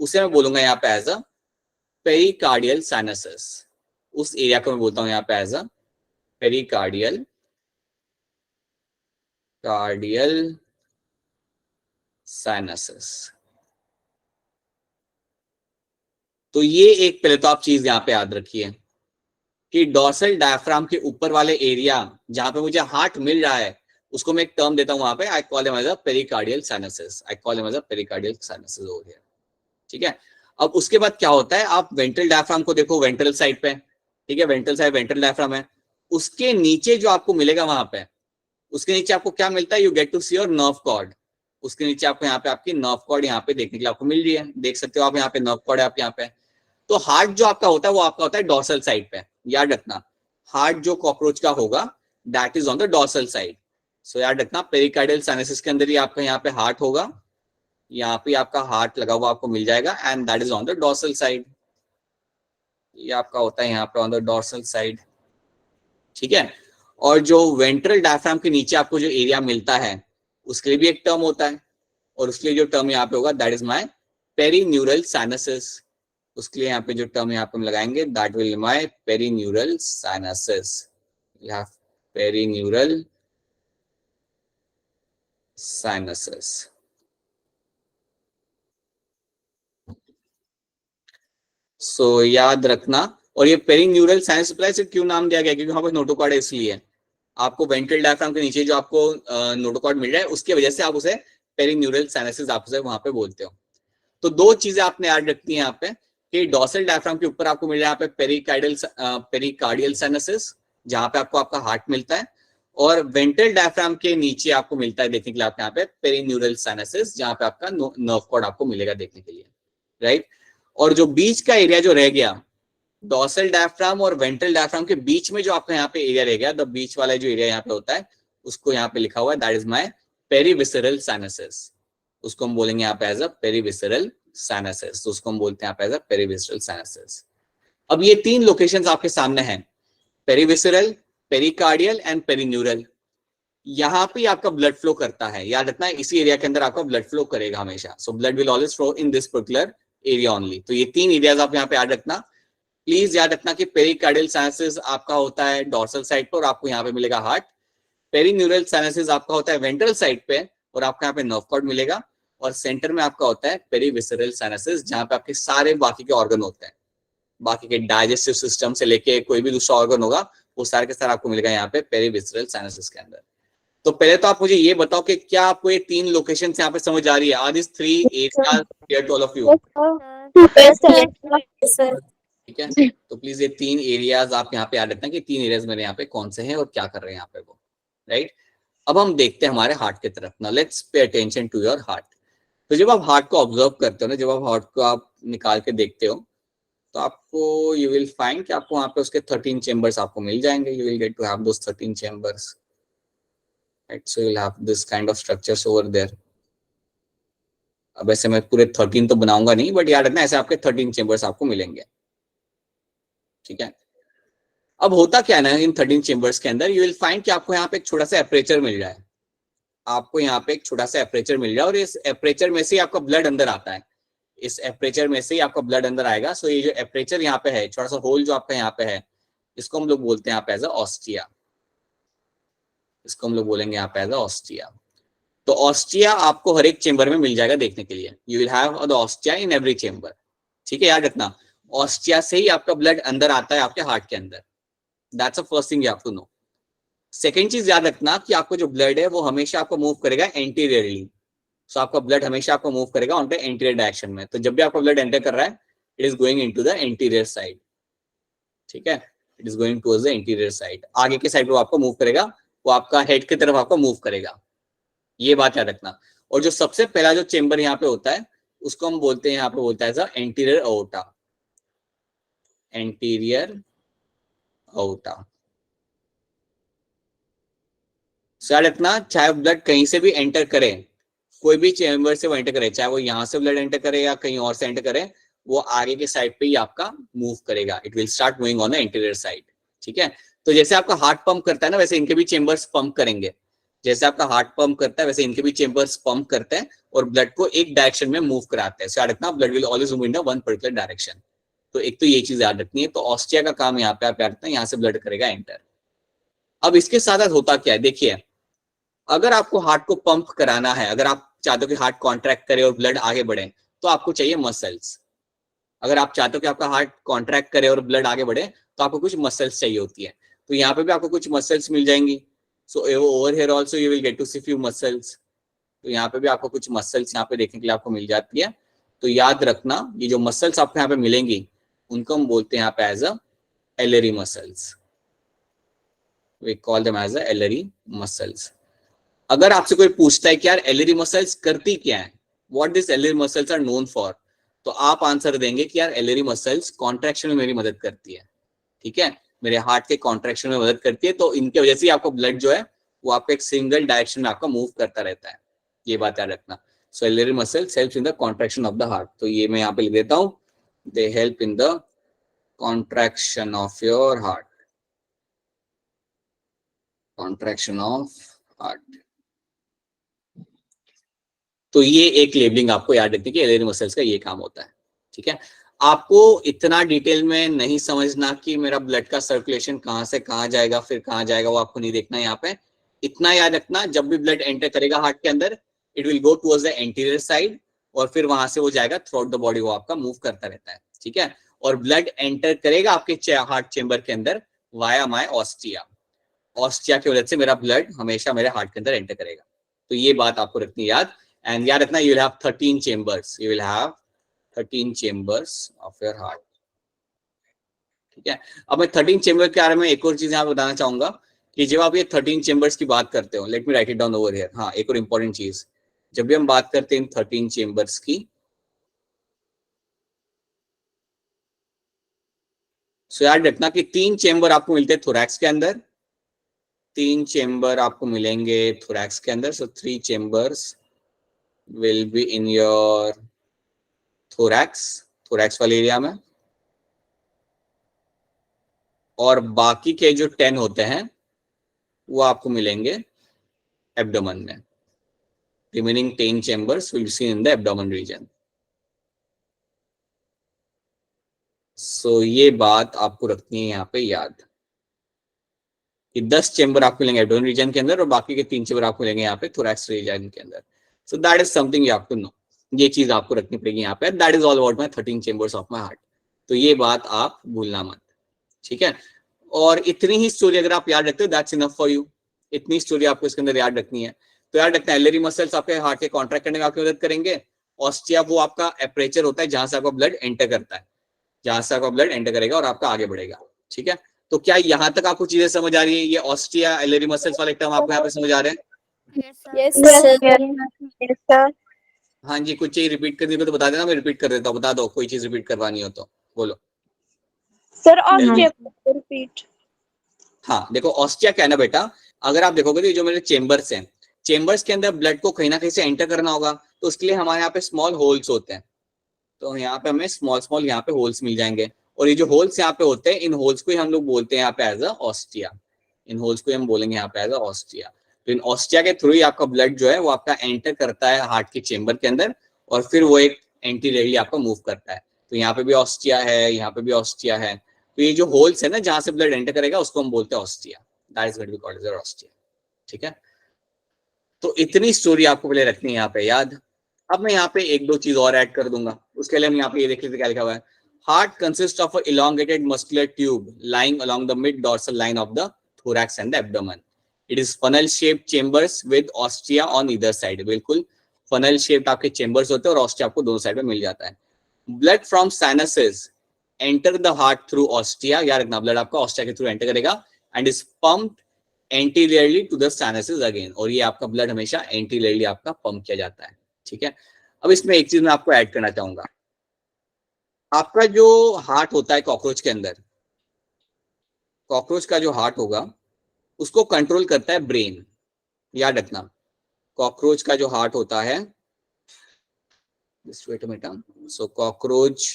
उसे मैं बोलूंगा यहाँ पे एज अ पेरिकार्डियल साइनसेस। उस एरिया को मैं बोलता हूँ यहाँ पे एज अ पेरिकार्डियल साइनसेस। तो ये एक पहले तो आप चीज यहाँ पे याद रखिए कि डॉर्सल डायफ्राम के ऊपर वाले एरिया जहां पे मुझे हार्ट मिल रहा है, उसको मैं एक टर्म देता हूं वहां पे, I call him as a pericardial sinuses. I call him as a pericardial sinuses over here. ठीक है, अब उसके बाद क्या होता है, आप वेंट्रल डायफ्राम को देखो, वेंट्रल साइड पे, ठीक है, वेंट्रल साइड वेंट्रल डायफ्राम है। उसके नीचे जो आपको मिलेगा वहां पे, उसके नीचे आपको क्या मिलता है, you get to see your nerve cord. उसके नीचे आपको यहाँ पे आपकी नर्व कॉर्ड यहाँ पे देखने के लिए आपको मिल रही है, देख सकते हो आप यहाँ पे नर्व कॉर्ड है आप यहाँ पे। तो हार्ट जो आपका होता है वो आपका होता है डॉर्सल साइड पे, याद रखना। हार्ट जो कॉकरोच का होगा that is on the dorsal side. So याद रखना, पेरिकार्डियल साइनसेस के अंदर ही आपका यहाँ पे हार्ट होगा, यहाँ पे आपका हार्ट लगा हुआ आपको मिल जाएगा, and that is on the dorsal side. ये आपका होता है यहाँ पे ऑन द डॉर्सल साइड। ठीक है, और जो वेंट्रल डायफ्राम के नीचे आपको जो एरिया मिलता है उसके लिए भी एक टर्म होता है, और उसके लिए जो टर्म यहाँ पे होगा that is my perineural sinuses. उसके लिए यहाँ पे जो टर्म यहाँ पे हम लगाएंगे that will my perineural sinuses. You have perineural sinuses. So याद रखना, और ये पेरीन्यूरल साइनस प्लस क्यों नाम दिया गया, क्योंकि वहां पर नोटोकॉर्ड है, इसलिए आपको वेंट्रल डायफ्राम के नीचे जो आपको नोटोकॉर्ड मिल रहा है उसकी वजह से आप उसे पेरीन्यूरल साइनसेस आप उसे वहां पे बोलते हो। तो दो चीजें आपने याद रखनी है यहाँ पे कि डॉर्सल डायफ्राम के ऊपर आपको मिल रहा है यहाँ पे पेरिकार्डियल साइनसेस जहां पे आपको आपका हार्ट मिलता है, और वेंट्रल डायफ्राम के नीचे आपको मिलता है देखने के लिए आपको यहाँ पे पेरीन्यूरल साइनसेस जहां पे आपका नर्व कॉर्ड आपको मिलेगा देखने के लिए, राइट। और जो बीच का एरिया जो रह गया डॉर्सल डायफ्राम और वेंट्रल डायफ्राम के बीच में जो आपका यहाँ पे एरिया रह गया, द बीच वाला जो एरिया यहाँ पे होता है उसको यहाँ पे लिखा हुआ है that is my perivisceral sinuses. उसको हम बोलेंगे यहाँ पे एज अ पेरीविसरल साइनसेस। तो उसको हम बोलते हैं यहाँ पे एज अ पेरीविसरल साइनसेस। अब ये तीन लोकेशंस आपके सामने हैं, पेरीविसरल, पेरिकार्डियल एंड पेरीन्यूरल। यहाँ पे आपका ब्लड फ्लो करता है, याद रखना है, इसी एरिया के अंदर आपका ब्लड फ्लो करेगा हमेशा। So blood will always flow in this particular area only. तो ये तीन एरियाज आप यहाँ पे याद रखना। प्लीज याद रखना कि पेरिकार्डियल साइनसेस आपका होता है डॉर्सल साइड पर और आपको यहाँ पे मिलेगा हार्ट। पेरीन्यूरल साइनसेस आपका होता है वेंट्रल साइड पे और आपको यहाँ पे नर्व कॉर्ड मिलेगा, और सेंटर में आपका होता है पेरीविसरल साइनसेस जहां पे आपके सारे बाकी के ऑर्गन होते हैं, बाकी के डाइजेस्टिव सिस्टम से लेके कोई भी दूसरा ऑर्गन होगा वो सारे के सारे आपको मिलेगा यहाँ पे पेरीविसरल साइनसेस के अंदर। तो पहले तो आप मुझे ये बताओ कि क्या आपको ये तीन लोकेशन यहाँ पे समझ आ रही है? Are this three areas clear to all of you? ठीक है, तो प्लीज ये तीन एरियाज आप यहाँ पे याद रखना कि तीन एरियाज मेरे यहाँ पे कौन से हैं और क्या कर रहे हैं यहाँ पे वो, राइट। अब हम देखते हैं हमारे हार्ट की तरफ ना, let's pay attention to your heart. तो जब आप हार्ट को ऑब्जर्व करते हो ना, जब आप हार्ट को आप निकाल के देखते हो तो आपको यू विल फाइंड कि आपको वहां पे उसके 13 चेंबर्स आपको मिल जाएंगे। You will get to have those 13 chambers, right. So you will have this kind of structures over there. अब ऐसे मैं पूरे 13 तो बनाऊंगा नहीं, बट याद रखना ऐसे आपके 13 चेंबर्स आपको मिलेंगे, ठीक है। अब होता क्या है ना, इन 13 चेंबर्स के अंदर यू विल फाइंड कि आपको यहाँ पे एक छोटा सा एपरेचर मिल रहा है। आपको यहाँ पे एक छोटा सा एपरेचर मिल रहा है और इस एपरेचर में से आपका ब्लड अंदर आता है। इस एपरेचर में से ही आपका ब्लड अंदर आएगा। सो ये जो एपरेचर यहाँ पे है, छोटा सा होल जो आपका यहाँ पे है, इसको हम लोग बोलते हैं यहाँ पे एज अ ऑस्टिया। इसको हम लोग बोलेंगे यहाँ पे एज अ ऑस्टिया। तो ऑस्टिया आपको हर एक चेंबर में मिल जाएगा देखने के लिए। You will have the ostia in every chamber, ठीक है। याद रखना, ऑस्टिया से ही आपका ब्लड अंदर आता है आपके हार्ट के अंदर। That's the first thing you have to know. Second चीज याद रखना कि आपको जो ब्लड है वो हमेशा आपको मूव करेगा एंटीरियरली। सो आपका ब्लड हमेशा आपको मूव करेगा ऑन द एंटीरियर डायरेक्शन में। तो जब भी आपका ब्लड एंटर कर रहा है, it is going into the anterior side. ठीक है, it is going towards the interior side, आगे के साइड वो आपको मूव करेगा, वो आपका हेड की तरफ आपको मूव करेगा, ये बात याद रखना। और जो सबसे पहला जो चेंबर यहाँ पे होता है उसको हम बोलते हैं, यहाँ पे बोलता है एंटीरियर अओर्टा, एंटीरियर अओर्टा। याद रखना, चाहे ब्लड कहीं से भी एंटर करे, कोई भी चेंबर से वो एंटर करे, चाहे वो यहाँ से ब्लड एंटर करे या कहीं और से एंटर करे, वो आगे के साइड पे ही आपका मूव करेगा, it will start moving on the interior side. ठीक है, तो जैसे आपका हार्ट पंप करता है ना, वैसे इनके भी चेंबर्स पंप करेंगे, जैसे आपका हार्ट पंप करता है वैसे इनके भी चेंबर्स पंप करते हैं और ब्लड को एक डायरेक्शन में मूव कराते हैं। याद रखना, blood will always move in one particular direction. तो एक तो ये चीज याद रखनी है। तो ऑस्टिया का काम यहाँ पे आप याद रखना, यहाँ से ब्लड करेगा एंटर। अब इसके साथ साथ होता क्या है, देखिए, अगर आपको हार्ट को पंप कराना है, अगर आप चाहते हो कि हार्ट कॉन्ट्रैक्ट करे और ब्लड आगे बढ़े, तो आपको चाहिए मसल्स। अगर आप चाहते हो कि आपका हार्ट कॉन्ट्रैक्ट करे और ब्लड आगे बढ़े, तो आपको कुछ मसल्स चाहिए होती है। तो यहाँ पे भी आपको कुछ मसल्स मिल जाएंगी। So over here also you will get to see few muscles. तो यहाँ पे भी आपको कुछ मसल्स यहाँ पे देखने के लिए आपको मिल जाती है। तो याद रखना, ये जो मसल्स आपको यहाँ पे मिलेंगी उनको हम बोलते हैं यहाँ पे as a alary muscles, we call them as a alary muscles. अगर आपसे कोई पूछता है कि यार एलरी मसल्स करती क्या है, what this alary muscles are known for, तो आप आंसर देंगे कि यार एलरी मसल्स कॉन्ट्रैक्शन में मेरी मदद करती है। ठीक है, मेरे हार्ट के कॉन्ट्रैक्शन में मदद करती है। तो इनके वजह से आपको ब्लड जो है वो आपको एक सिंगल डायरेक्शन में आपका मूव करता रहता है, ये बात याद रखना। So alary muscles helps in the contraction of the heart. तो ये मैं यहाँ पे लिख देता हूँ, they help in the contraction of your heart, contraction of heart. तो ये एक लेबलिंग आपको याद रखनी कि एलरी मसल्स का ये काम होता है। ठीक है, आपको इतना डिटेल में नहीं समझना कि मेरा ब्लड का सर्कुलेशन कहाँ से कहाँ जाएगा फिर कहाँ जाएगा, वो आपको नहीं देखना है यहाँ पे। इतना याद रखना, जब भी ब्लड एंटर करेगा हार्ट के अंदर, it will go towards the anterior side और फिर वहां से वो जाएगा थ्रू आउट द बॉडी, वो आपका मूव करता रहता है। ठीक है, और ब्लड एंटर करेगा आपके हार्ट चेंबर के अंदर वाया माय ऑस्टिया। ऑस्टिया की वजह से मेरा ब्लड हमेशा मेरे हार्ट के अंदर एंटर करेगा। तो ये बात आपको रखनी याद। एंड याद रखना, you will have 13 chambers, you will have 13 chambers of your heart. ठीक है, अब मैं 13 चेंबर के बारे में एक और चीज यहाँ पे बताना चाहूंगा कि जब आप ये 13 चेंबर्स की बात करते हो, let me right it down over here. हाँ, एक और इंपॉर्टेंट चीज, जब भी हम बात करते हैं इन 13 चेंबर्स की, सो याद रखना कि 3 चेंबर आपको मिलते हैं थोरैक्स के अंदर, 3 चेंबर आपको मिलेंगे थोरैक्स के अंदर। सो 3 chambers will be in your thorax वाले एरिया में, और बाकी के जो 10 होते हैं वो आपको मिलेंगे एब्डोमेन में। Remaining 10 chambers will be seen in the abdomen region. So ये बात आपको रखनी है यहाँ पे याद कि 10 चेंबर आपको मिलेंगे एब्डोमेन रीजन के अंदर और बाकी के 3 चेंबर आपको मिलेंगे यहाँ पे थोरैक्स रीजन के अंदर। So that is something you have to know, ये चीज आपको रखनी पड़ेगी यहाँ पे। That is all about my 13 chambers of my heart. तो ये बात आप भूलना मत। ठीक है, और इतनी ही स्टोरी अगर आप याद रखते हो, दैट्स इनफ फॉर यू। इतनी स्टोरी आपको इसके अंदर याद रखनी है। तो याद रखना, एलरी मसल्स आपके हार्ट के कॉन्ट्रैक्ट करने में आपकी मदद करेंगे। ऑस्टिया वो आपका एपरेचर होता है जहां से आपका ब्लड एंटर करता है, जहां से आपका ब्लड एंटर करेगा और आपका आगे बढ़ेगा। ठीक है, तो क्या यहाँ तक आपको चीजें समझ आ रही है? ये ऑस्टिया एलरी मसल्स वाले टर्म आपको यहाँ पे समझ आ रहे हैं? Yes, sir. हाँ जी, कुछ चीज रिपीट करनी हो तो बता देना, मैं रिपीट कर देता हूँ। बता दो, कोई चीज रिपीट करवानी हो तो बोलो। Sir, repeat. हाँ, देखो ऑस्टिया क्या है ना बेटा, अगर आप देखोगे तो ये जो मेरे चेंबर्स हैं, चेंबर्स के अंदर ब्लड को कहीं ना कहीं से एंटर करना होगा, तो उसके लिए हमारे यहाँ पे स्मॉल होल्स होते हैं। तो यहाँ पे हमें स्मॉल यहाँ पे होल्स मिल जाएंगे, और ये जो होल्स यहाँ पे होते हैं, इन होल्स को ही हम लोग बोलते हैं यहाँ पे एज अ ऑस्टिया। इन होल्स को हम बोलेंगे यहाँ पे एज अ ऑस्टिया। तो इन ऑस्टिया के थ्रू ही आपका ब्लड जो है वो आपका एंटर करता है हार्ट के चेंबर के अंदर, और फिर वो एक एंटीरियरली आपका मूव करता है। तो यहाँ पे भी ऑस्टिया है, यहाँ पे भी ऑस्टिया है। तो ये जो होल्स है ना जहां से ब्लड एंटर करेगा, उसको हम बोलते हैं ostia. That is what we call as ostia. ठीक है, तो इतनी स्टोरी आपको पहले रखनी है यहाँ पे याद। अब मैं यहाँ पे एक दो चीज और ऐड कर दूंगा। उसके लिए हम यहाँ पे ये देख लेते क्या लिखा हुआ है। Heart consist of a elongated muscular tube lying along the mid dorsal line of the thorax and the abdomen. It is funnel shaped chambers with ostia on either side. बिल्कुल funnel shaped आपके chambers होते हैं और ostia आपको दोनों साइड में मिल जाता है. Blood from sinuses enter the heart through ostia, याद रखना ब्लड आपका ऑस्टिया के थ्रू एंटर करेगा and is pumped anteriorly to the sinuses again, और ये आपका ब्लड हमेशा एंटीरियरली आपका पंप किया जाता है, ठीक है। अब इसमें एक चीज मैं आपको ऐड करना चाहूंगा, आपका जो हार्ट होता है कॉकरोच के अंदर, कॉकरोच का जो हार्ट होगा उसको कंट्रोल करता है ब्रेन, याद रखना। कॉकरोच का जो हार्ट होता है, सो कॉकरोच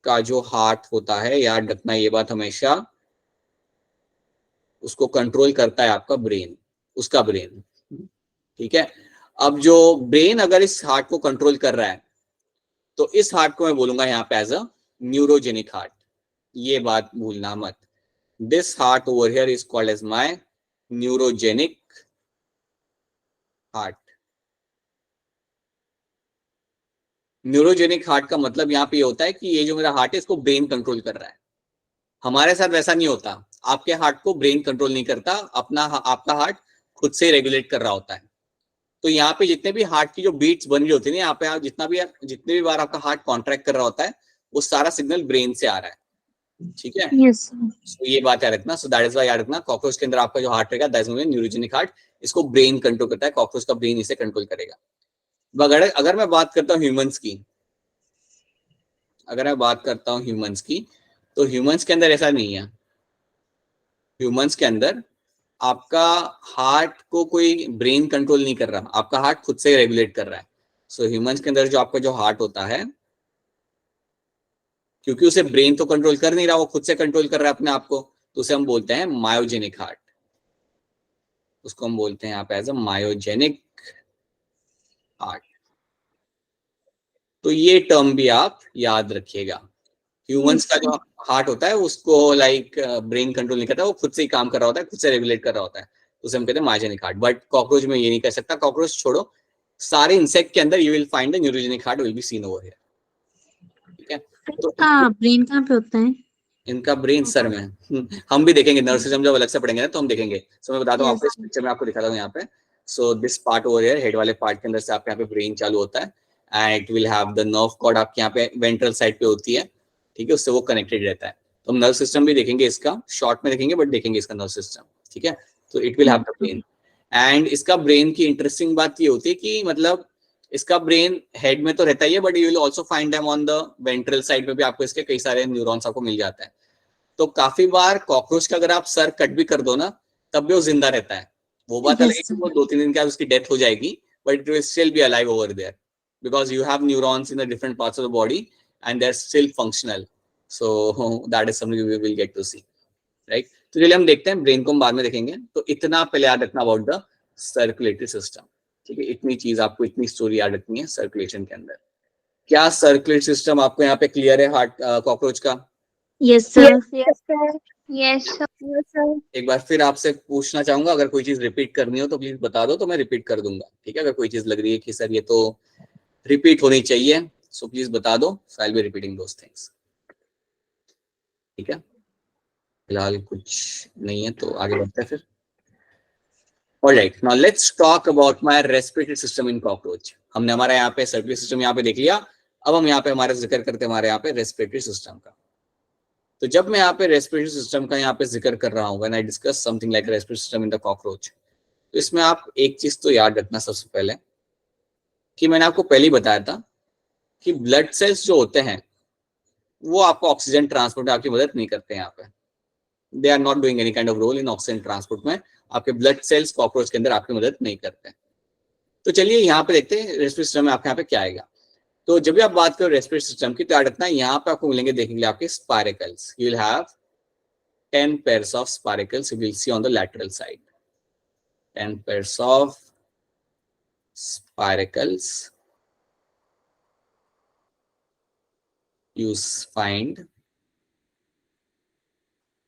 का जो हार्ट होता है, याद रखना ये बात हमेशा, उसको कंट्रोल करता है आपका ब्रेन, उसका ब्रेन, ठीक है। अब जो ब्रेन अगर इस हार्ट को कंट्रोल कर रहा है तो इस हार्ट को मैं बोलूंगा यहाँ पे एज अ न्यूरोजेनिक हार्ट, ये बात भूलना मत। This heart over here is called as my neurogenic heart. Neurogenic heart का मतलब यहाँ पे ये होता है कि ये जो मेरा हार्ट है इसको ब्रेन कंट्रोल कर रहा है। हमारे साथ वैसा नहीं होता, आपके हार्ट को ब्रेन कंट्रोल नहीं करता, अपना आपका हार्ट खुद से रेगुलेट कर रहा होता है। तो यहाँ पे जितने भी हार्ट की जो बीट्स बन रही होती है, यहाँ पे आप जितने भी बार आपका हार्ट कॉन्ट्रैक्ट कर रहा होता है वो सारा सिग्नल ब्रेन से आ रहा है, ठीक है। Yes. So, ये बात याद रखना। सो दैट इज व्हाई याद रखना कॉकरोच के अंदर आपका जो हार्ट रहेगा दैट इज न्यूरोजेनिक हार्ट, इसको ब्रेन कंट्रोल करता है, कॉकरोच का ब्रेन इसे कंट्रोल करेगा। अगर मैं बात करता हूँ ह्यूमंस की, अगर मैं बात करता हूँ ह्यूमंस की, तो ह्यूमंस के अंदर ऐसा नहीं है। ह्यूमंस के अंदर आपका हार्ट को कोई ब्रेन कंट्रोल नहीं कर रहा, आपका हार्ट खुद से रेगुलेट कर रहा है। सो ह्यूमंस के अंदर जो आपका जो हार्ट होता है, क्योंकि उसे ब्रेन तो कंट्रोल कर नहीं रहा, वो खुद से कंट्रोल कर रहा है अपने आप को, तो उसे हम बोलते हैं मायोजेनिक हार्ट, उसको हम बोलते हैं यहाँ पे एज अ मायोजेनिक हार्ट। तो ये टर्म भी आप याद रखिएगा। ह्यूमंस का जो हार्ट होता है उसको लाइक ब्रेन कंट्रोल नहीं करता, वो खुद से ही काम कर रहा होता है, खुद से रेगुलेट कर रहा होता है, तो उसे हम कहते हैं मायोजेनिक हार्ट। बट कॉकरोच में ये नहीं कर सकता। कॉकरोच छोड़ो, सारे इंसेक्ट के अंदर you will find the neurogenic heart will be seen over here, ठीक है। तो ब्रेन कहाँ पे होता है? इनका ब्रेन सर में हम भी देखेंगे, नर्व सिस्टम जब अलग से पढ़ेंगे ना तो हम देखेंगे। सो मैं बताता हूँ आपको, इस पिक्चर में आपको दिखाता हूँ यहाँ पे। So this part over here, head वाले पार्ट के अंदर से आपके यहाँ पे ब्रेन चालू होता है and it will have the nerve cord आपके यहाँ पे वेंट्रल साइड पे होती है, ठीक है, उससे वो कनेक्टेड रहता है। तो हम नर्व सिस्टम भी देखेंगे, इसका शॉर्ट में देखेंगे बट देखेंगे इसका नर्व सिस्टम, ठीक है। तो it will have the brain and इसका ब्रेन की इंटरेस्टिंग बात ये होती है कि मतलब इसका ब्रेन हेड में तो रहता ही है but you will also find them on the ventral side में भी, आपको इसके कई सारे न्यूरॉन्स आपको मिल जाता है। तो काफी बार कॉकरोच का अगर आप सर कट भी कर दो ना तब भी वो जिंदा रहता है। वो बात अलग है कि वो 2-3 दिन के बाद उसकी डेथ हो जाएगी, but it will still be alive over there because you have neurons in the different parts of the body and they are still functional. So that is something we will get to see, right. तो चलिए हम देखते हैं, ब्रेन को हम बाद में देखेंगे। तो इतना पहले याद रखना अबाउट द सर्कुलेटरी सिस्टम, ठीक है। इतनी चीज आपको, इतनी स्टोरी याद रखनी है सर्कुलेशन के अंदर। क्या सर्कुलेटरी सिस्टम आपको यहाँ पे क्लियर है हार्ट कॉकरोच का? Yes, sir. Yes, sir. Yes, sir. Yes, sir. एक बार फिर आपसे पूछना चाहूंगा, अगर कोई चीज रिपीट करनी हो तो प्लीज बता दो, तो मैं रिपीट कर दूंगा, ठीक है। अगर कोई चीज लग रही है कि सर ये तो रिपीट होनी चाहिए, सो प्लीज बता दो, so I will be repeating those things, ठीक है। फिलहाल कुछ नहीं है तो आगे बढ़ते हैं फिर। Alright, now let's talk about my respiratory system in cockroach. हमने हमारा यहाँ पे सर्कुलेटरी सिस्टम यहाँ पे देख लिया, अब हम यहाँ पे हमारा जिक्र करते हैं हमारे यहाँ पे रेस्पिरेटरी सिस्टम का। तो जब मैं यहाँ पे रेस्पिरेटरी सिस्टम का यहाँ पे जिक्र कर रहा हूँ, when I discuss something like respiratory system in the cockroach, तो इसमें आप एक चीज तो याद रखना सबसे पहले कि मैंने आपको पहले ही बताया था कि ब्लड सेल्स जो होते हैं वो आपको ऑक्सीजन ट्रांसपोर्ट में आपकी मदद नहीं करते हैं। यहाँ पे they are not doing any kind of role in oxygen transport में, आपके ब्लड सेल्स कॉकरोच के अंदर आपकी मदद नहीं करते। तो चलिए यहाँ पे देखते हैं रेस्पिरेटरी सिस्टम में आपके यहाँ पे क्या आएगा। तो जब भी आप बात करो रेस्पिरेटरी सिस्टम की तो याद रखना यहाँ पे आपको मिलेंगे देखने के लिए आपके spiracles. You will have 10 pairs of spiracles you will see on the lateral side. 10 pairs of spiracles you find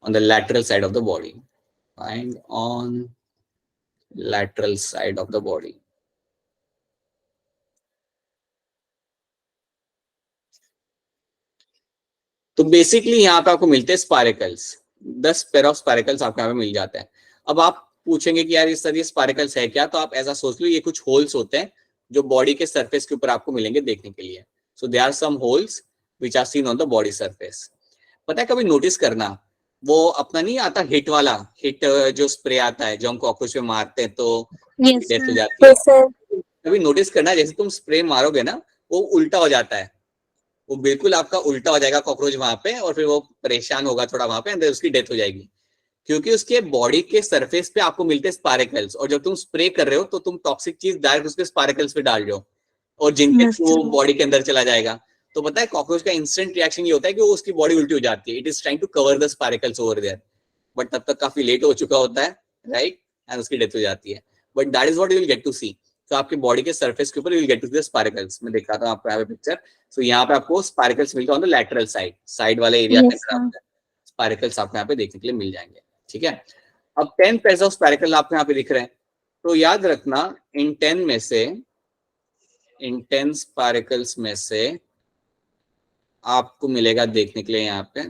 on the lateral side of the body. Find on lateral side of the body. तो बेसिकली यहाँ पे आपको मिलते हैं स्पाइरेकल्स, 10 पेयर ऑफ स्पाइरेकल्स आपको यहाँ पे मिल जाते हैं। अब आप पूछेंगे कि यार इस तरह स्पाइरेकल्स है क्या, तो आप ऐसा सोच लो ये कुछ होल्स होते हैं जो बॉडी के सरफेस के ऊपर आपको मिलेंगे देखने के लिए। So they are some holes which are seen on the body surface. पता है कभी नोटिस करना, वो अपना नहीं आता हिट वाला, हिट जो स्प्रे आता है जो हम कॉकरोच पे मारते हैं तो Yes, डेथ हो sir. जाती है. Yes, sir. कभी नोटिस करना जैसे तुम स्प्रे मारोगे ना वो उल्टा हो जाता है, वो बिल्कुल आपका उल्टा हो जाएगा कॉकरोच वहां पे, और फिर वो परेशान होगा थोड़ा वहां पे, अंदर उसकी डेथ हो जाएगी, क्योंकि उसके बॉडी के सरफेस पे आपको मिलते हैं स्पार्कल्स, और जब तुम स्प्रे कर रहे हो तो तुम टॉक्सिक चीज डायरेक्ट उसके स्पार्कल्स पे डाल रहे हो, और जिनके Yes, थ्रू sir. बॉडी के अंदर चला जाएगा. तो पता है कॉकरोच का इंस्टेंट रिएक्शन ये होता है कि वो उसकी बॉडी उल्टी हो जाती है. It is trying to cover the sparkles over there, but तब तक काफी लेट हो चुका होता है, राइट, एंड उसकी डेथ हो जाती है. But that is what you will get to see. तो आपके बॉडी के सरफेस के ऊपर you will get to the spiracles. मैं दिखाता हूं आपको यहाँ पे पिक्चर. सो यहाँ पे आपको स्पार्कल्स मिलते हैं on the lateral side, side वाले एरिया के Yes, अंदर sir. आपको स्पार्कल्स आपको यहाँ पे देखने के लिए मिल जाएंगे. ठीक है, अब 10 पेयर्स ऑफ स्पार्कल आपको यहाँ पे दिख रहे हैं, तो याद रखना इन 10 में से, इन 10 स्पार्कल्स में से आपको मिलेगा देखने के लिए यहाँ पे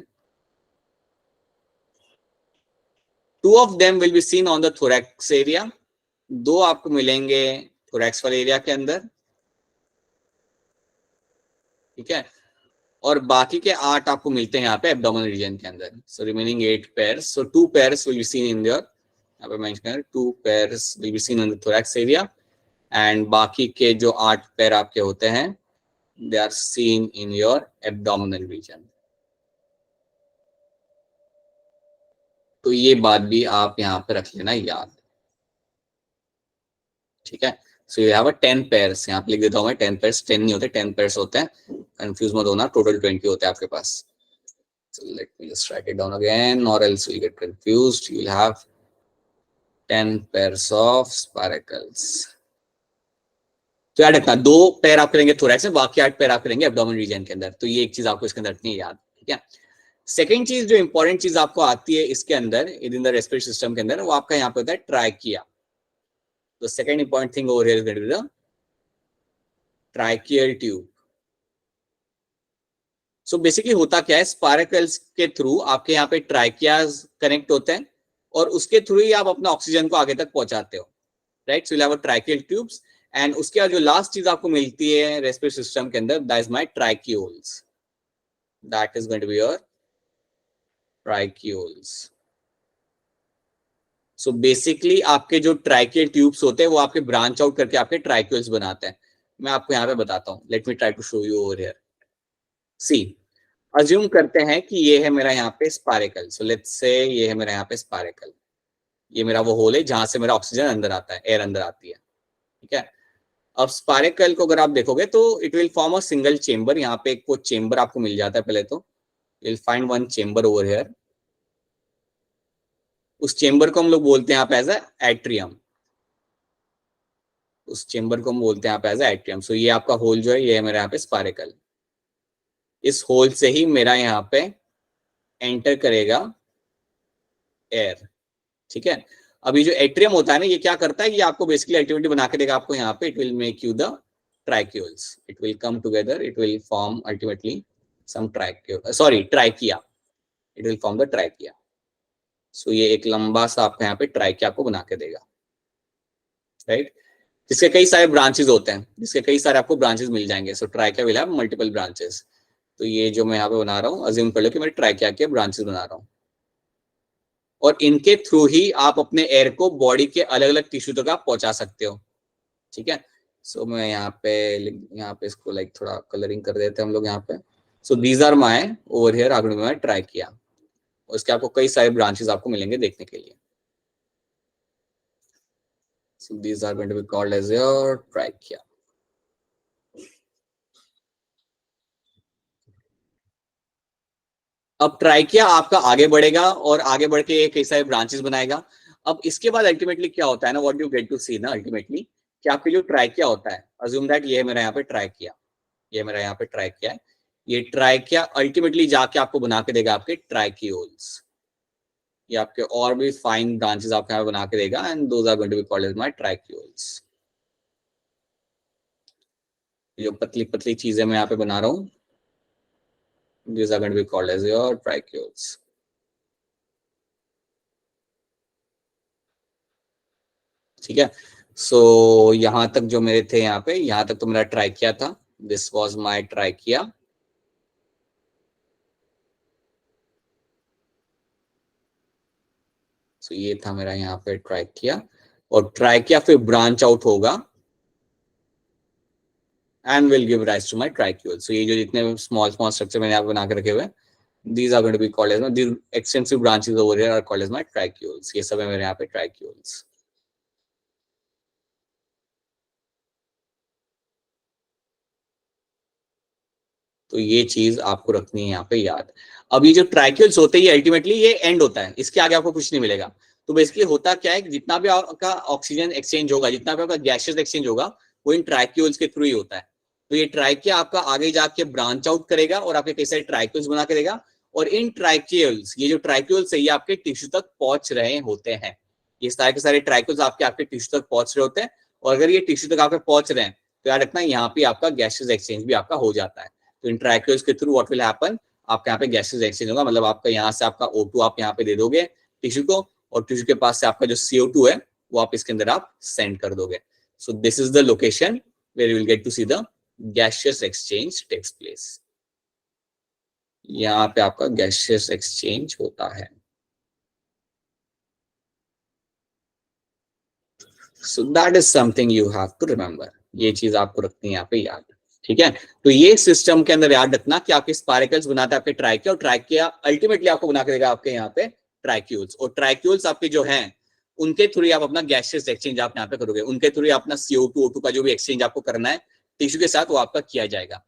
2 of them will be seen on the thorax area. 2 आपको मिलेंगे thorax वाले एरिया के अंदर, ठीक है, और बाकी के 8 आपको मिलते हैं यहाँ पे एब्डोमिनल रीजन के अंदर. So remaining 8 pairs, so 2 pairs will be seen in your, यहाँ पे mention 2 pairs will be seen in the thorax area, and बाकी के जो 8 पेयर आपके होते हैं they are seen in your abdominal region. तो ये बात भी आप यहाँ पे रख लेना याद, ठीक है. सो यू हैव अ 10 पेयर्स, यहाँ पे लिख देता हूँ मैं 10 पेयर्स, 10 नहीं होते 10 पेयर्स होते हैं, कंफ्यूज मत होना, टोटल 20 होते हैं आपके पास. So let me just write it down again, or else you'll get confused. You'll have 10 pairs of sparacles. तो याद रखना 2 पेयर आप करेंगे थोरैक्स में, बाकी 8 पेयर आप करेंगे एब्डोमेन रीजन के अंदर. तो ये एक चीज आपको इसके अंदर रखनी है याद, ठीक है. सेकंड चीज जो इंपॉर्टेंट चीज आपको आती है इसके अंदर इन द रेस्पिरेटरी सिस्टम के अंदर, वो आपका यहाँ पे होता है trachea. The second important thing over here is going to be the tracheal tube. So basically होता क्या है, स्पार्कल्स के थ्रू आपके यहाँ पे ट्राइकियाज कनेक्ट होते हैं, और उसके थ्रू ही आप अपना ऑक्सीजन को आगे तक पहुंचाते हो, right. So you have a tracheal tubes, and उसके बाद जो लास्ट चीज आपको मिलती है रेस्पिरेटरी सिस्टम के अंदर, that is my tracheoles. That is going to be your tracheoles. So basically आपके जो ट्राइकियल ट्यूब्स होते हैं वो आपके ब्रांच आउट करके आपके ट्राइक्यूल्स बनाते हैं. मैं आपको यहाँ पे बताता हूँ, let me try to show you over here. See, assume करते हैं कि ये है मेरा यहाँ पे स्पारेकल. सो लेट्स से ये है मेरा यहाँ पे स्पारेकल, ये मेरा वो होल है जहां से मेरा ऑक्सीजन अंदर आता है, एयर अंदर आती है, ठीक है. अब स्पारेकल को अगर आप देखोगे तो it will form a single chamber. यहाँ पे एक वो चेंबर आपको मिल जाता है पहले तो, will find one chamber over here. उस चेंबर को हम लोग बोलते हैं यहाँ पे एज एट्रियम. उस चेंबर को हम बोलते हैं यहाँ पे एज एट्रियम. सो ये आपका होल जो है ये है मेरा यहाँ पे स्पारेकल. इस होल से ही मेरा यहाँ पे एंटर करेगा एयर, ठीक है. अभी जो एट्रियम होता है ना, ये क्या करता है, ये आपको बेसिकली अल्टीमेटली बना के देगा आपको यहाँ पे, it will make you the tracheoles. It will come together, it will form ultimately some tracheole, sorry trachea, it will form the trachea. So ये एक लंबा सा आपको यहाँ पे ट्राइकिया आपको बना के देगा, राइट, जिसके कई सारे ब्रांचेस होते हैं, जिसके कई सारे आपको ब्रांचेस मिल जाएंगे. सो trachea will have multiple branches. तो ये जो मैं यहाँ पे बना रहा हूँ, अज्यूम कर लो कि मैं ट्राइकिया के ब्रांचेस बना रहा हूँ, और इनके थ्रू ही आप अपने एयर को बॉडी के अलग अलग टिश्यू तक आप पहुंचा सकते हो, ठीक है. सो मैं यहाँ पे इसको लाइक थोड़ा कलरिंग कर देते हैं हम लोग यहाँ पे. So these are my over here आगे मैं ट्राई किया, और इसके आपको कई सारे ब्रांचेस आपको मिलेंगे देखने के लिए. So these are going to be called as your trachea. अब ट्राइकिया आपका आगे बढ़ेगा और आगे बढ़ के कई सारे ब्रांचेस बनाएगा. अब इसके बाद अल्टीमेटली क्या होता है ना, व्हाट यू गेट टू सी ना अल्टीमेटली, कि आपके जो ट्राइकिया होता है, अज्यूम दैट ये है मेरा यहाँ पे ट्राइकिया, ये मेरा यहाँ पे ट्राइकिया है, ये ट्राइकिया अल्टीमेटली जाके आपको बना के देगा आपके ट्राइक्यूल्स. ये आपके और भी फाइन ब्रांचेस आपको यहाँ बना के देगा, and those are going to be called as my tracheoles. जो पतली पतली चीजें मैं यहाँ पे बना रहा हूँ, these are going to be called as your trichules. ठीक है. सो यहां तक जो मेरे थे यहाँ पे, यहाँ तक तो मेरा ट्राइकिया था, this was my trachea. So ये था मेरा यहाँ पे ट्राइकिया, और ट्राइकिया फिर ब्रांच आउट होगा and will give rise to my tracheoles. So ये जो जितने small structure मैंने यहाँ पे बना के रखे हुए, these are going to be called as, these extensive branches over here are called as my tracheoles. ये सब है मेरे यहाँ पे tracheoles. तो ये चीज आपको रखनी है यहाँ पे याद। अब ये जो ट्राइक्यूल्स होते हैं ये अल्टीमेटली ये एंड होता है, इसके आगे आपको कुछ नहीं मिलेगा। तो बेसिकली होता क्या है, जितना भी आपका ऑक्सीजन एक्सचेंज होगा, जितना भी आपका गैसेस एक्सचेंज होगा, वो इन ट्राइक्यूल्स के थ्रू ही होता है। तो ये ट्राइकिया आपका आगे जाके ब्रांच आउट करेगा और आपके कई सारे ट्राइक्यूल्स बना के देगा, और इन ट्राइक्यूल्स, ये जो ट्राइक्यूल्स है ये आपके टिश्यू तक पहुंच रहे होते हैं। ये सारे के सारे ट्राइक्यूल्स आपके टिश्यू तक पहुंच रहे होते हैं, और अगर ये टिश्यू तक आपके पहुंच रहे हैं तो याद रखना यहाँ पे आपका गैसेस एक्सचेंज भी आपका हो जाता है। तो इन ट्राइक्यूल्स के थ्रू व्हाट विल हैपन, आपके यहाँ पे गैसेस एक्सचेंज होगा, मतलब आपका यहाँ से आपका O2 आप यहाँ पे दे दोगे टिश्यू को, और टिश्यू के पास से आपका जो CO2 है वो आप इसके अंदर आप सेंड कर दोगे। So this is the location where you will get to see the gaseous exchange takes place। यहाँ पे आपका gaseous exchange होता है। So that is something you have to remember। ये चीज आपको रखनी है यहाँ पे याद, ठीक है। तो ये सिस्टम के अंदर याद रखना कि आपके स्पाइरकल्स बनाता है आपके ट्राइकिया, और ट्राइकिया अल्टीमेटली आपको बना के देगा आपके यहाँ पे ट्राइक्यूल्स, और ट्राइक्यूल्स आपके जो हैं उनके थ्रू आप अपना गैसियस एक्सचेंज आप यहाँ पे करोगे, उनके थ्रू अपना CO2 O2 का जो भी एक्सचेंज आपको करना है टिश्यू के साथ वो आपका किया जाएगा।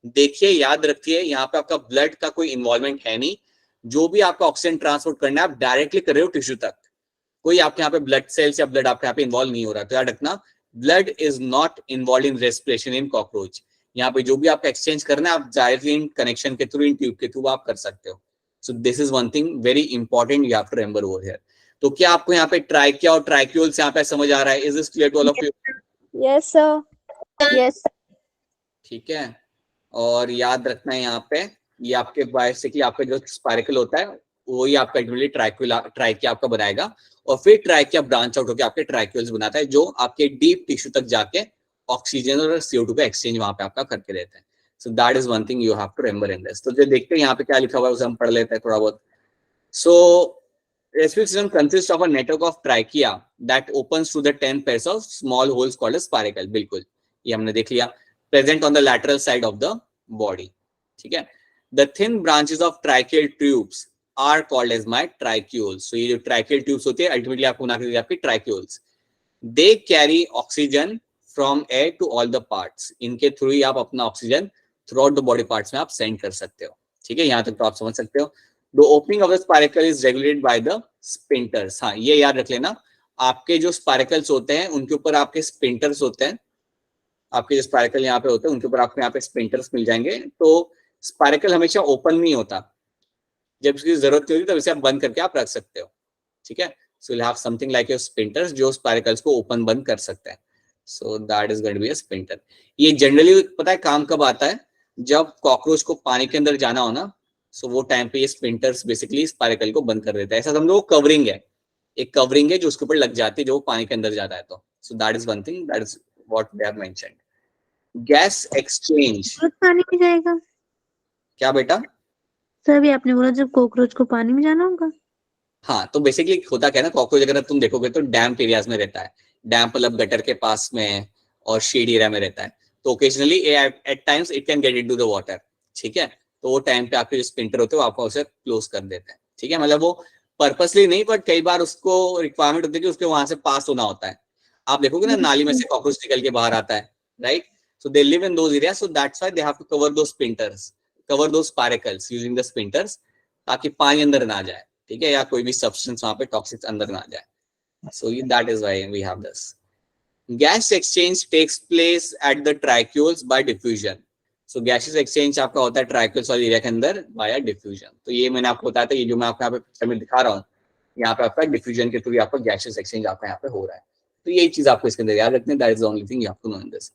देखिए याद रखिए यहाँ पे आपका ब्लड का कोई इन्वॉल्वमेंट है नहीं, जो भी आपका ऑक्सीजन ट्रांसपोर्ट करना है आप डायरेक्टली कर रहे हो टिश्यू तक, कोई आपके यहाँ पे ब्लड सेल्स या ब्लड आपके यहाँ पे इन्वॉल्व नहीं हो रहा। तो याद रखना blood is not involve in respiration in cockroach. यहाँ पे जो भी आपका एक्सचेंज करना है आप डायरेक्टली इन कनेक्शन के थ्रू, इन ट्यूब के थ्रू आप कर सकते हो। So this is one thing very important you have to remember over here. तो क्या आपको यहाँ पे ट्राइकिया और ट्राइक्यूल्स यहाँ पे समझ आ रहा है? Is this clear to all of you? Yes sir, yes. ठीक है, और याद रखना है यहाँ पे ये आपके बेसिकली आपका जो स्पाइरकल होता है वही आपका अल्टीमेटली ट्राइकिया आपका बनाएगा, और फिर ट्राइकिया ब्रांच आउट होकर आपके ट्राइक्यूल्स बनाता है, जो आपके डीप टिश्यू तक जाके ऑक्सीजन और CO2 का एक्सचेंज वहां पे आपका करके देते हैं। So that is one thing you have to remember in this. तो जो देखते हैं यहाँ पे क्या लिखा हुआ है उसे हम पढ़ लेते हैं थोड़ा बहुत। सो respiratory system consists of a network of trachea that opens through the 10 pairs of small holes called as spiral। बिल्कुल ये हमने देख लिया। Present on the lateral side of the body। ठीक है। The thin branches of tracheal tubes are called as my tracheoles। So ये जो tracheal tubes होते हैं अल्टीमेटली आपको बना के देते हैं आपके tracheoles। They carry oxygen from air to all the parts। इनके थ्रू ही आप अपना oxygen throughout the body parts में आप सेंड कर सकते हो। ठीक है, यहाँ तक तो आप समझ सकते हो। The opening of the spiracle is regulated by the sphincters। हाँ ये याद रख लेना, आपके जो स्पाइरकल्स होते हैं उनके ऊपर आपके स्पिंटर्स होते हैं, आपके जो स्पाइरकल यहाँ पे होते हैं उनके ऊपर आपको यहाँ पे स्पिंटर्स मिल जाएंगे। तो स्पाइरकल हमेशा ओपन नहीं होता, जब इसकी जरूरत नहीं होती तब इसे आप बंद करके आप रख सकते हो। ठीक है, so will have something like your sphincters जो स्पाइरकल्स को ओपन बंद कर सकते हैं। So that is going to be a sphincter. ये जनरली पता है काम कब आता है, जब कॉकरोच को पानी के अंदर जाना हो ना, सो वो टाइम पे ये स्पिंटर्स बेसिकली स्पाइरकल को बंद कर देता है। ऐसा समझो वो कवरिंग है, एक कवरिंग है जो उसके ऊपर लग जाती है जो पानी के अंदर जाता है। तो सो that is one thing, that is what they have mentioned. Gas exchange पानी में जाएगा क्या बेटा? सर अभी आपने बोला जब कॉकरोच को पानी में जाना होगा। हाँ तो बेसिकली होता क्या है ना, कॉकरोच अगर तुम देखोगे तो डैम्प एरियाज में रहता है, डैम्प मतलब गटर के पास में और शेड एरिया में रहता है। तो occasionally at times it can get into the water. ठीक है, तो वो टाइम पे आपके जो स्पिंटर होते हैं वो आपको उसे क्लोज कर देते हैं। ठीक है, मतलब वो पर्पसली नहीं, बट कई बार उसको रिक्वायरमेंट होती है कि उसके वहां से पास होना होता है। आप देखोगे ना नाली में से कॉकरोच निकल के बाहर आता है, right? So they live in those areas, so that's why they have to cover those sphincters, cover those spiracles using the sphincters, ताकि पानी अंदर ना जाए। ठीक है, या कोई भी सब्सटेंस वहां पे टॉक्सिक अंदर ना जाए। So that is why we have this. Gas exchange takes place at the tracheoles by diffusion. So gases exchange आपका होता है ट्राइक्यूल्स वाले एरिया के अंदर बाय डिफ्यूजन। तो ये मैंने आपको बताया था, ये जो मैं आपको यहाँ पे पिक्चर में दिखा रहा हूँ, यहाँ पे आपका डिफ्यूजन के थ्रू आपका गैसेस एक्सचेंज आपका यहाँ पे हो रहा है। तो यही चीज आपको इसके अंदर याद रखनी है, that is the only thing you have to know in this.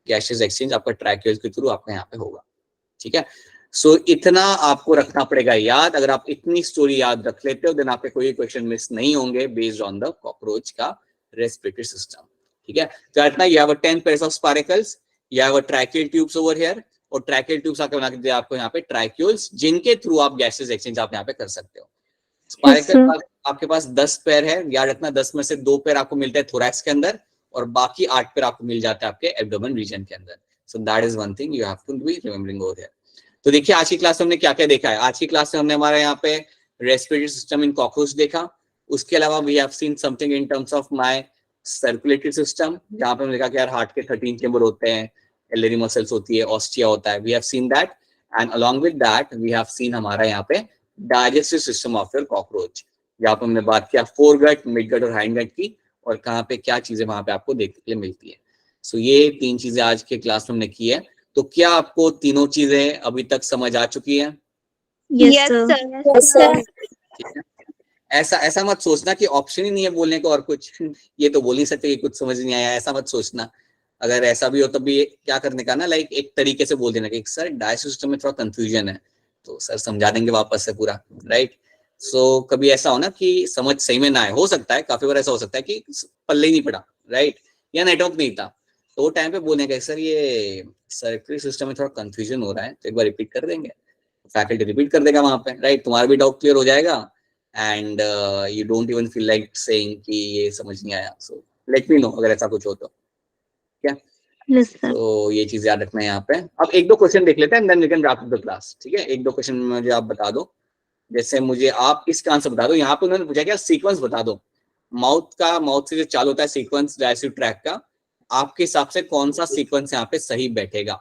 Gases exchange आपका ट्राइक्यूल्स के थ्रू आपका यहाँ पे होगा। ठीक है, सो इतना आपको रखना पड़ेगा याद। अगर आप इतनी स्टोरी याद रख लेते हो देन आपके कोई क्वेश्चन मिस नहीं होंगे बेस्ड ऑन द कॉकरोच का रेस्पिरेटरी सिस्टम। ठीक है, तो इतना you have a 10 pairs of sparacles, you have a tracheal tubes over here, और ट्रैकियल ट्यूब्स आके बना के दिया आपको यहाँ पे ट्राइक्यूल्स, जिनके थ्रू आप गैसेस एक्सचेंज आप यहाँ पे कर सकते हो। स्पाइरकल आपके पास 10 पैर है, याद रखना 10 में से 2 पैर आपको मिलते हैं थोरैक्स के अंदर और बाकी 8 पैर आपको मिल जाता है आपके एब्डोमेन रीजन के अंदर। So that is one thing you have to be remembering over here. तो देखिए आज की क्लास में हमने क्या क्या देखा है। आज की क्लास में हमने हमारे यहाँ पे रेस्पिरेटरी सिस्टम इन कॉकरोच देखा। उसके अलावा we have seen something in terms of my circulatory system, जहाँ पे हमने देखा कि यार हार्ट के 13 चेंबर होते हैं, एलियरी मसल्स होती है, ऑस्टिया होता है। We have seen that and along with that we have seen हमारा यहाँ पे digestive system of your cockroach, जहाँ पे हमने बात किया फोरगट, मिडगट और हाइंडगट की, और कहाँ पे क्या चीजें वहां पे आपको देखने के लिए मिलती है। सो ये 3 चीजें आज के क्लास में हमने की है। तो क्या आपको तीनों चीजें अभी तक समझ आ चुकी है? Yes sir. Yes, sir. ऐसा मत सोचना कि ऑप्शन ही नहीं है बोलने को और कुछ ये तो बोल नहीं सकते कि कुछ समझ नहीं आया, ऐसा मत सोचना। अगर ऐसा भी हो तब भी क्या करने का ना, लाइक एक तरीके से बोल देना कि सर डाइजेस्टिव सिस्टम में थोड़ा कंफ्यूजन है, तो सर समझा देंगे वापस से पूरा, राइट। सो कभी ऐसा हो ना कि समझ सही में ना आए, हो सकता है काफी बार ऐसा हो सकता है कि पल्ले ही नहीं पड़ा, राइट, या नेटवर्क नहीं था, तो वो टाइम पे बोलने का सर ये सर्कुलेटरी सिस्टम में थोड़ा कंफ्यूजन हो रहा है, तो एक बार रिपीट कर देंगे, फैकल्टी रिपीट कर देगा वहां पे, राइट, तुम्हारा भी डाउट क्लियर हो जाएगा and you don't even feel like saying कि ये समझ नहीं आया। सो लेट मी नो अगर ऐसा कुछ हो तो, क्या? Yes sir. तो ये चीज याद रखना है यहाँ पे। अब 1-2 क्वेश्चन देख लेते हैं, then we can wrap up the class, ठीक है। 1-2 क्वेश्चन मुझे आप बता दो, जैसे मुझे आप इसका आंसर बता दो। यहाँ पे उन्होंने पूछा क्या, सीक्वेंस बता दो माउथ से जो चालू होता है सीक्वेंस डाइजेस्टिव ट्रैक का, आपके हिसाब से कौन सा सीक्वेंस यहाँ पे सही बैठेगा?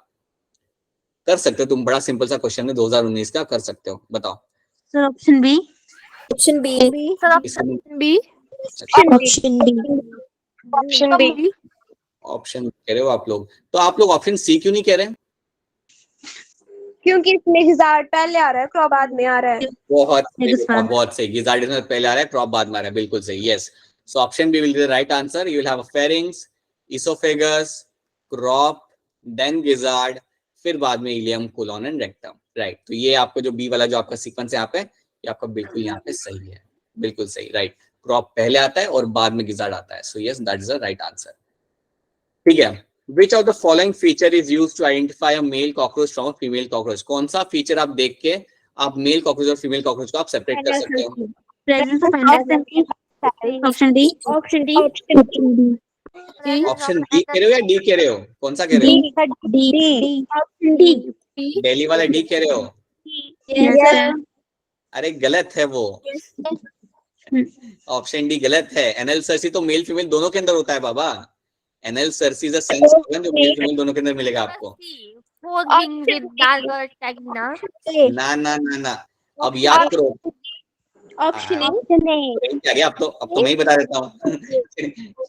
कर सकते हो तुम, बड़ा सिंपल सा क्वेश्चन है 2019 का, कर सकते हो, बताओ। Sir option B. Option B. इसमें B. Option B. Option B. Option कह रहे हो आप लोग, तो आप लोग ऑप्शन सी क्यों नहीं कह रहे हैं? क्योंकि इसमें हिजार्ड पहले आ रहा है, क्रॉप बाद में आ रहा है। बहुत Register. बहुत सही, गिजार्ड इसमें पहले आ रहा है, क्रॉप बाद में आ रहा है, बिल्कुल सही, yes. So option B will be the right answer. You will have a pharynx, oesophagus, crop, then gizzard, फिर बाद में ileum, colon and rectum, right. तो ये आपको जो बी वाला जो आपका सीक्वेंस है यहाँ पे, ये आपका बिल्कुल यहाँ पे सही है, बिल्कुल सही, राइट। क्रॉप पहले आता है और बाद में गिजार्ड आता है। So yes, that is the right answer, ठीक है। Which of the following feature is used to identify a male cockroach from a female cockroach? कौन सा फीचर आप देख के आप मेल कॉकरोच और फीमेल कॉकरोच को आप सेपरेट कर सकते हो? प्रेजेंस ऑफ एंडोसेंट्री। Option D. Option D. Option B कह रहे हो या डी कह रहे हो? कौन सा कह रहे हो? डी। D. दिल्ली वाला डी कह रहे हो? Yes sir. अरे गलत है वो, ऑप्शन डी गलत है। एनएल सर्सी तो मेल फीमेल दोनों के अंदर होता है बाबा। Anal cerci is a sense organ जो मेल फीमेल दोनों के अंदर मिलेगा आपको। Both being with dagger tag na. ना ना ना ना, अब याद करो। ऑप्शन क्या गया, अब तो मैं ही बता देता हूँ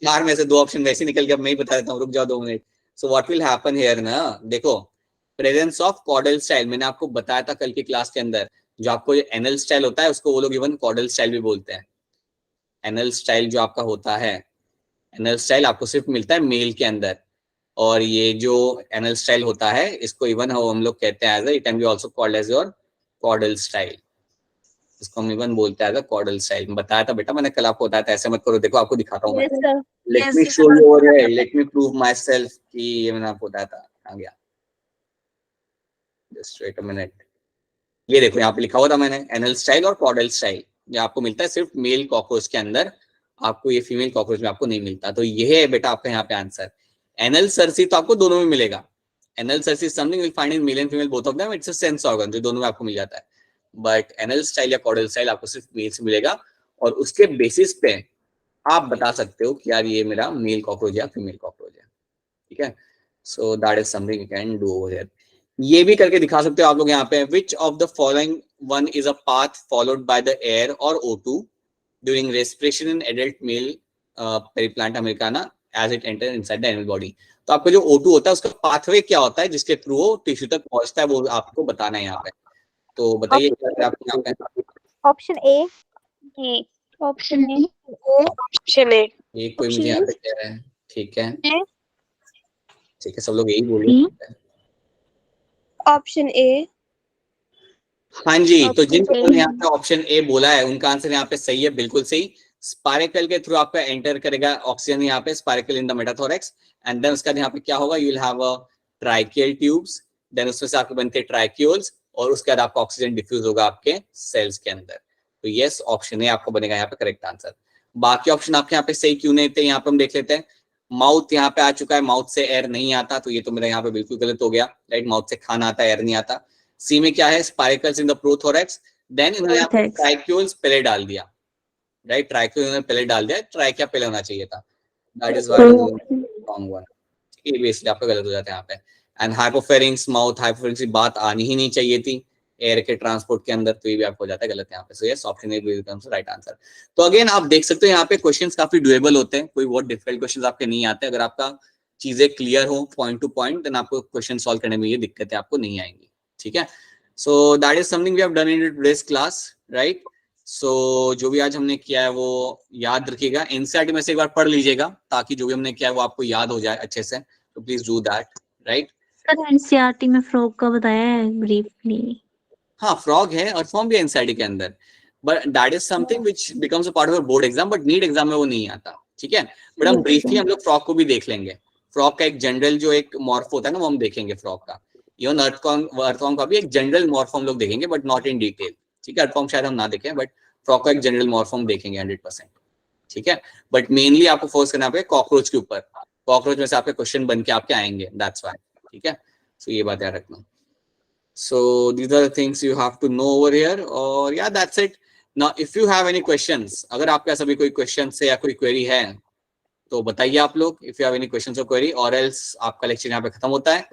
4 में से 2 ऑप्शन वैसे निकल गया, मैं ही बता देता हूँ, रुक जाओ 2 minute. So what will happen here ना, देखो प्रेजेंस ऑफ कॉर्डल स्टाइल, मैंने आपको बताया था कल की क्लास के अंदर, जो आपको एनल स्टाइल होता है उसको वो लोग इवन कॉर्डल स्टाइल भी बोलते हैं। एनल स्टाइल जो आपका होता है, एनल स्टाइल आपको सिर्फ मिलता है मेल के अंदर, और ये जो एनल स्टाइल होता है इसको इवन हम लोग कहते हैं as it can be also called as your caudal style. इसको हम इवन बोलते हैं एज अ कॉर्डल स्टाइल। बताया था बेटा मैंने कल आपको, बताया था, ऐसे मत करो, देखो आपको दिखाता हूँ मैं। Let me show you over here, let me prove my self कि ये मैंने आपको बताया था। आ गया, जस्ट वेट अ मिनट। ये देखो यहाँ पे लिखा हुआ था मैंने, एनल स्टाइल और कॉर्डल स्टाइल, ये आपको मिलता है सिर्फ मेल कॉकरोच के अंदर, आपको ये फीमेल कॉकरोच में आपको नहीं मिलता। तो ये है बेटा आपका यहाँ पे आंसर। एनल सर्सी तो आपको दोनों में मिलेगा। Anal Cersei something will find in male and female both of them, it's a sense organ जो दोनों में आपको मिल जाता है। बट एनल स्टाइल या कॉर्डल स्टाइल आपको सिर्फ मेल से मिलेगा, और उसके बेसिस पे आप बता सकते हो कि यार ये मेरा मेल कॉकरोच या फीमेल कॉकरोच है, ठीक है। So that is something you can do over here. ये भी करके दिखा सकते हो आप लोग यहाँ पे, which of the following one is a path followed by the air और O2 during respiration in adult male Periplaneta americana as it enter inside the animal body. तो आपका जो O2 होता है उसका पाथवे क्या होता है जिसके थ्रू वो टिश्यू तक पहुंचता है, वो आपको बताना है यहाँ पे। तो बताइए क्या आप यहाँ पे। Option A. Option A. Option A. ये कोई मुझे यहाँ पे कह रहा है, ठीक है ठीक है, सब लोग यही बोल रहे हैं। Option A. हाँ जी, तो Option जिन A. लोगों ने यहाँ पे ऑप्शन ए बोला है उनका आंसर यहाँ पे सही है, बिल्कुल सही। स्पाइरकल के थ्रू आपका एंटर करेगा ऑक्सीजन यहाँ पे, spiracle in the metathorax, and then उसका यहाँ पे क्या होगा, you will have a tracheal tubes, then उसमें से आपके बनते हैं ट्राइक्यूल्स, और उसके बाद आपका ऑक्सीजन डिफ्यूज होगा आपके सेल्स के अंदर। तो यस ऑप्शन ए आपको बनेगा यहाँ पे करेक्ट आंसर। बाकी ऑप्शन आपके यहाँ पे सही क्यों नहीं थे, यहाँ पे हम देख लेते हैं। माउथ यहाँ पे आ चुका है, माउथ से एयर नहीं आता, तो ये तो मेरा यहाँ पे बिल्कुल गलत हो गया, राइट। माउथ से खाना आता है, एयर नहीं आता। सी में क्या है, स्पाइकल्स इन द प्रोथोरैक्स, देन इन्होंने यहाँ पे ट्राइक्यूल्स पहले डाल दिया, राइट। ट्राइक्यूल इन्होंने पहले डाल दिया, ट्राइकिया पहले होना चाहिए था, दैट इज रॉन्ग वन। ये बेसिकली आपका गलत हो जाता है यहाँ पे। एंड हाइपोफेरिंक्स माउथ, हाइपोफेरिंक्स की बात आनी ही नहीं चाहिए थी एयर के ट्रांसपोर्ट के अंदर, तो ये भी आपको हो जाता है गलत यहाँ पे। So yes option A becomes right answer. तो अगेन आप देख सकते हो यहाँ पे क्वेश्चंस काफी डुएबल होते हैं, कोई बहुत डिफिकल्ट क्वेश्चंस आपके नहीं आते। अगर आपका चीजें क्लियर हो पॉइंट टू पॉइंट, देन आपको क्वेश्चन सॉल्व करने में ये दिक्कतें आपको नहीं आएंगी, ठीक है। So that is something we have done in today's class, right. सो जो भी आज हमने किया है वो याद रखिएगा, एनसीईआरटी में से एक बार पढ़ लीजिएगा, ताकि जो भी हमने किया है वो आपको याद हो जाए अच्छे से। तो please do that, right. Sir NCERT में फ्रॉग का बताया है ब्रीफली। हाँ फ्रॉग है और फॉर्म भी एनसीईआरटी के अंदर, but that is something which becomes a part of board exam, but NEET exam में वो नहीं आता, ठीक है। बट हम ब्रीफली हम लोग फ्रॉग को भी देख लेंगे। फ्रॉग का एक जनरल जो एक मॉर्फ होता है ना, वो हम देखेंगे फ्रॉग का। इवन अर्थवॉर्म का भी एक जनरल मॉर्फ हम लोग देखेंगे, बट नॉट इन डिटेल, ठीक है। अर्थवॉर्म शायद हम ना देखें, बट फ्रॉग का एक जनरल मॉर्फ हम देखेंगे 100%, ठीक है। बट मेनली आपको फोकस करना है कॉकरोच के ऊपर, कॉकरोच में से आपके क्वेश्चन बन के आपके आएंगे, दैट्स व्हाई, ठीक है। सो ये बात याद रखना। So these are the things you have to know over here, और yeah that's it. Now if you have any questions, अगर आपके पास अभी कोई questions है या कोई query है तो बताइए आप लोग, if you have any questions or query, or else आपका लेक्चर यहाँ पे खत्म होता है।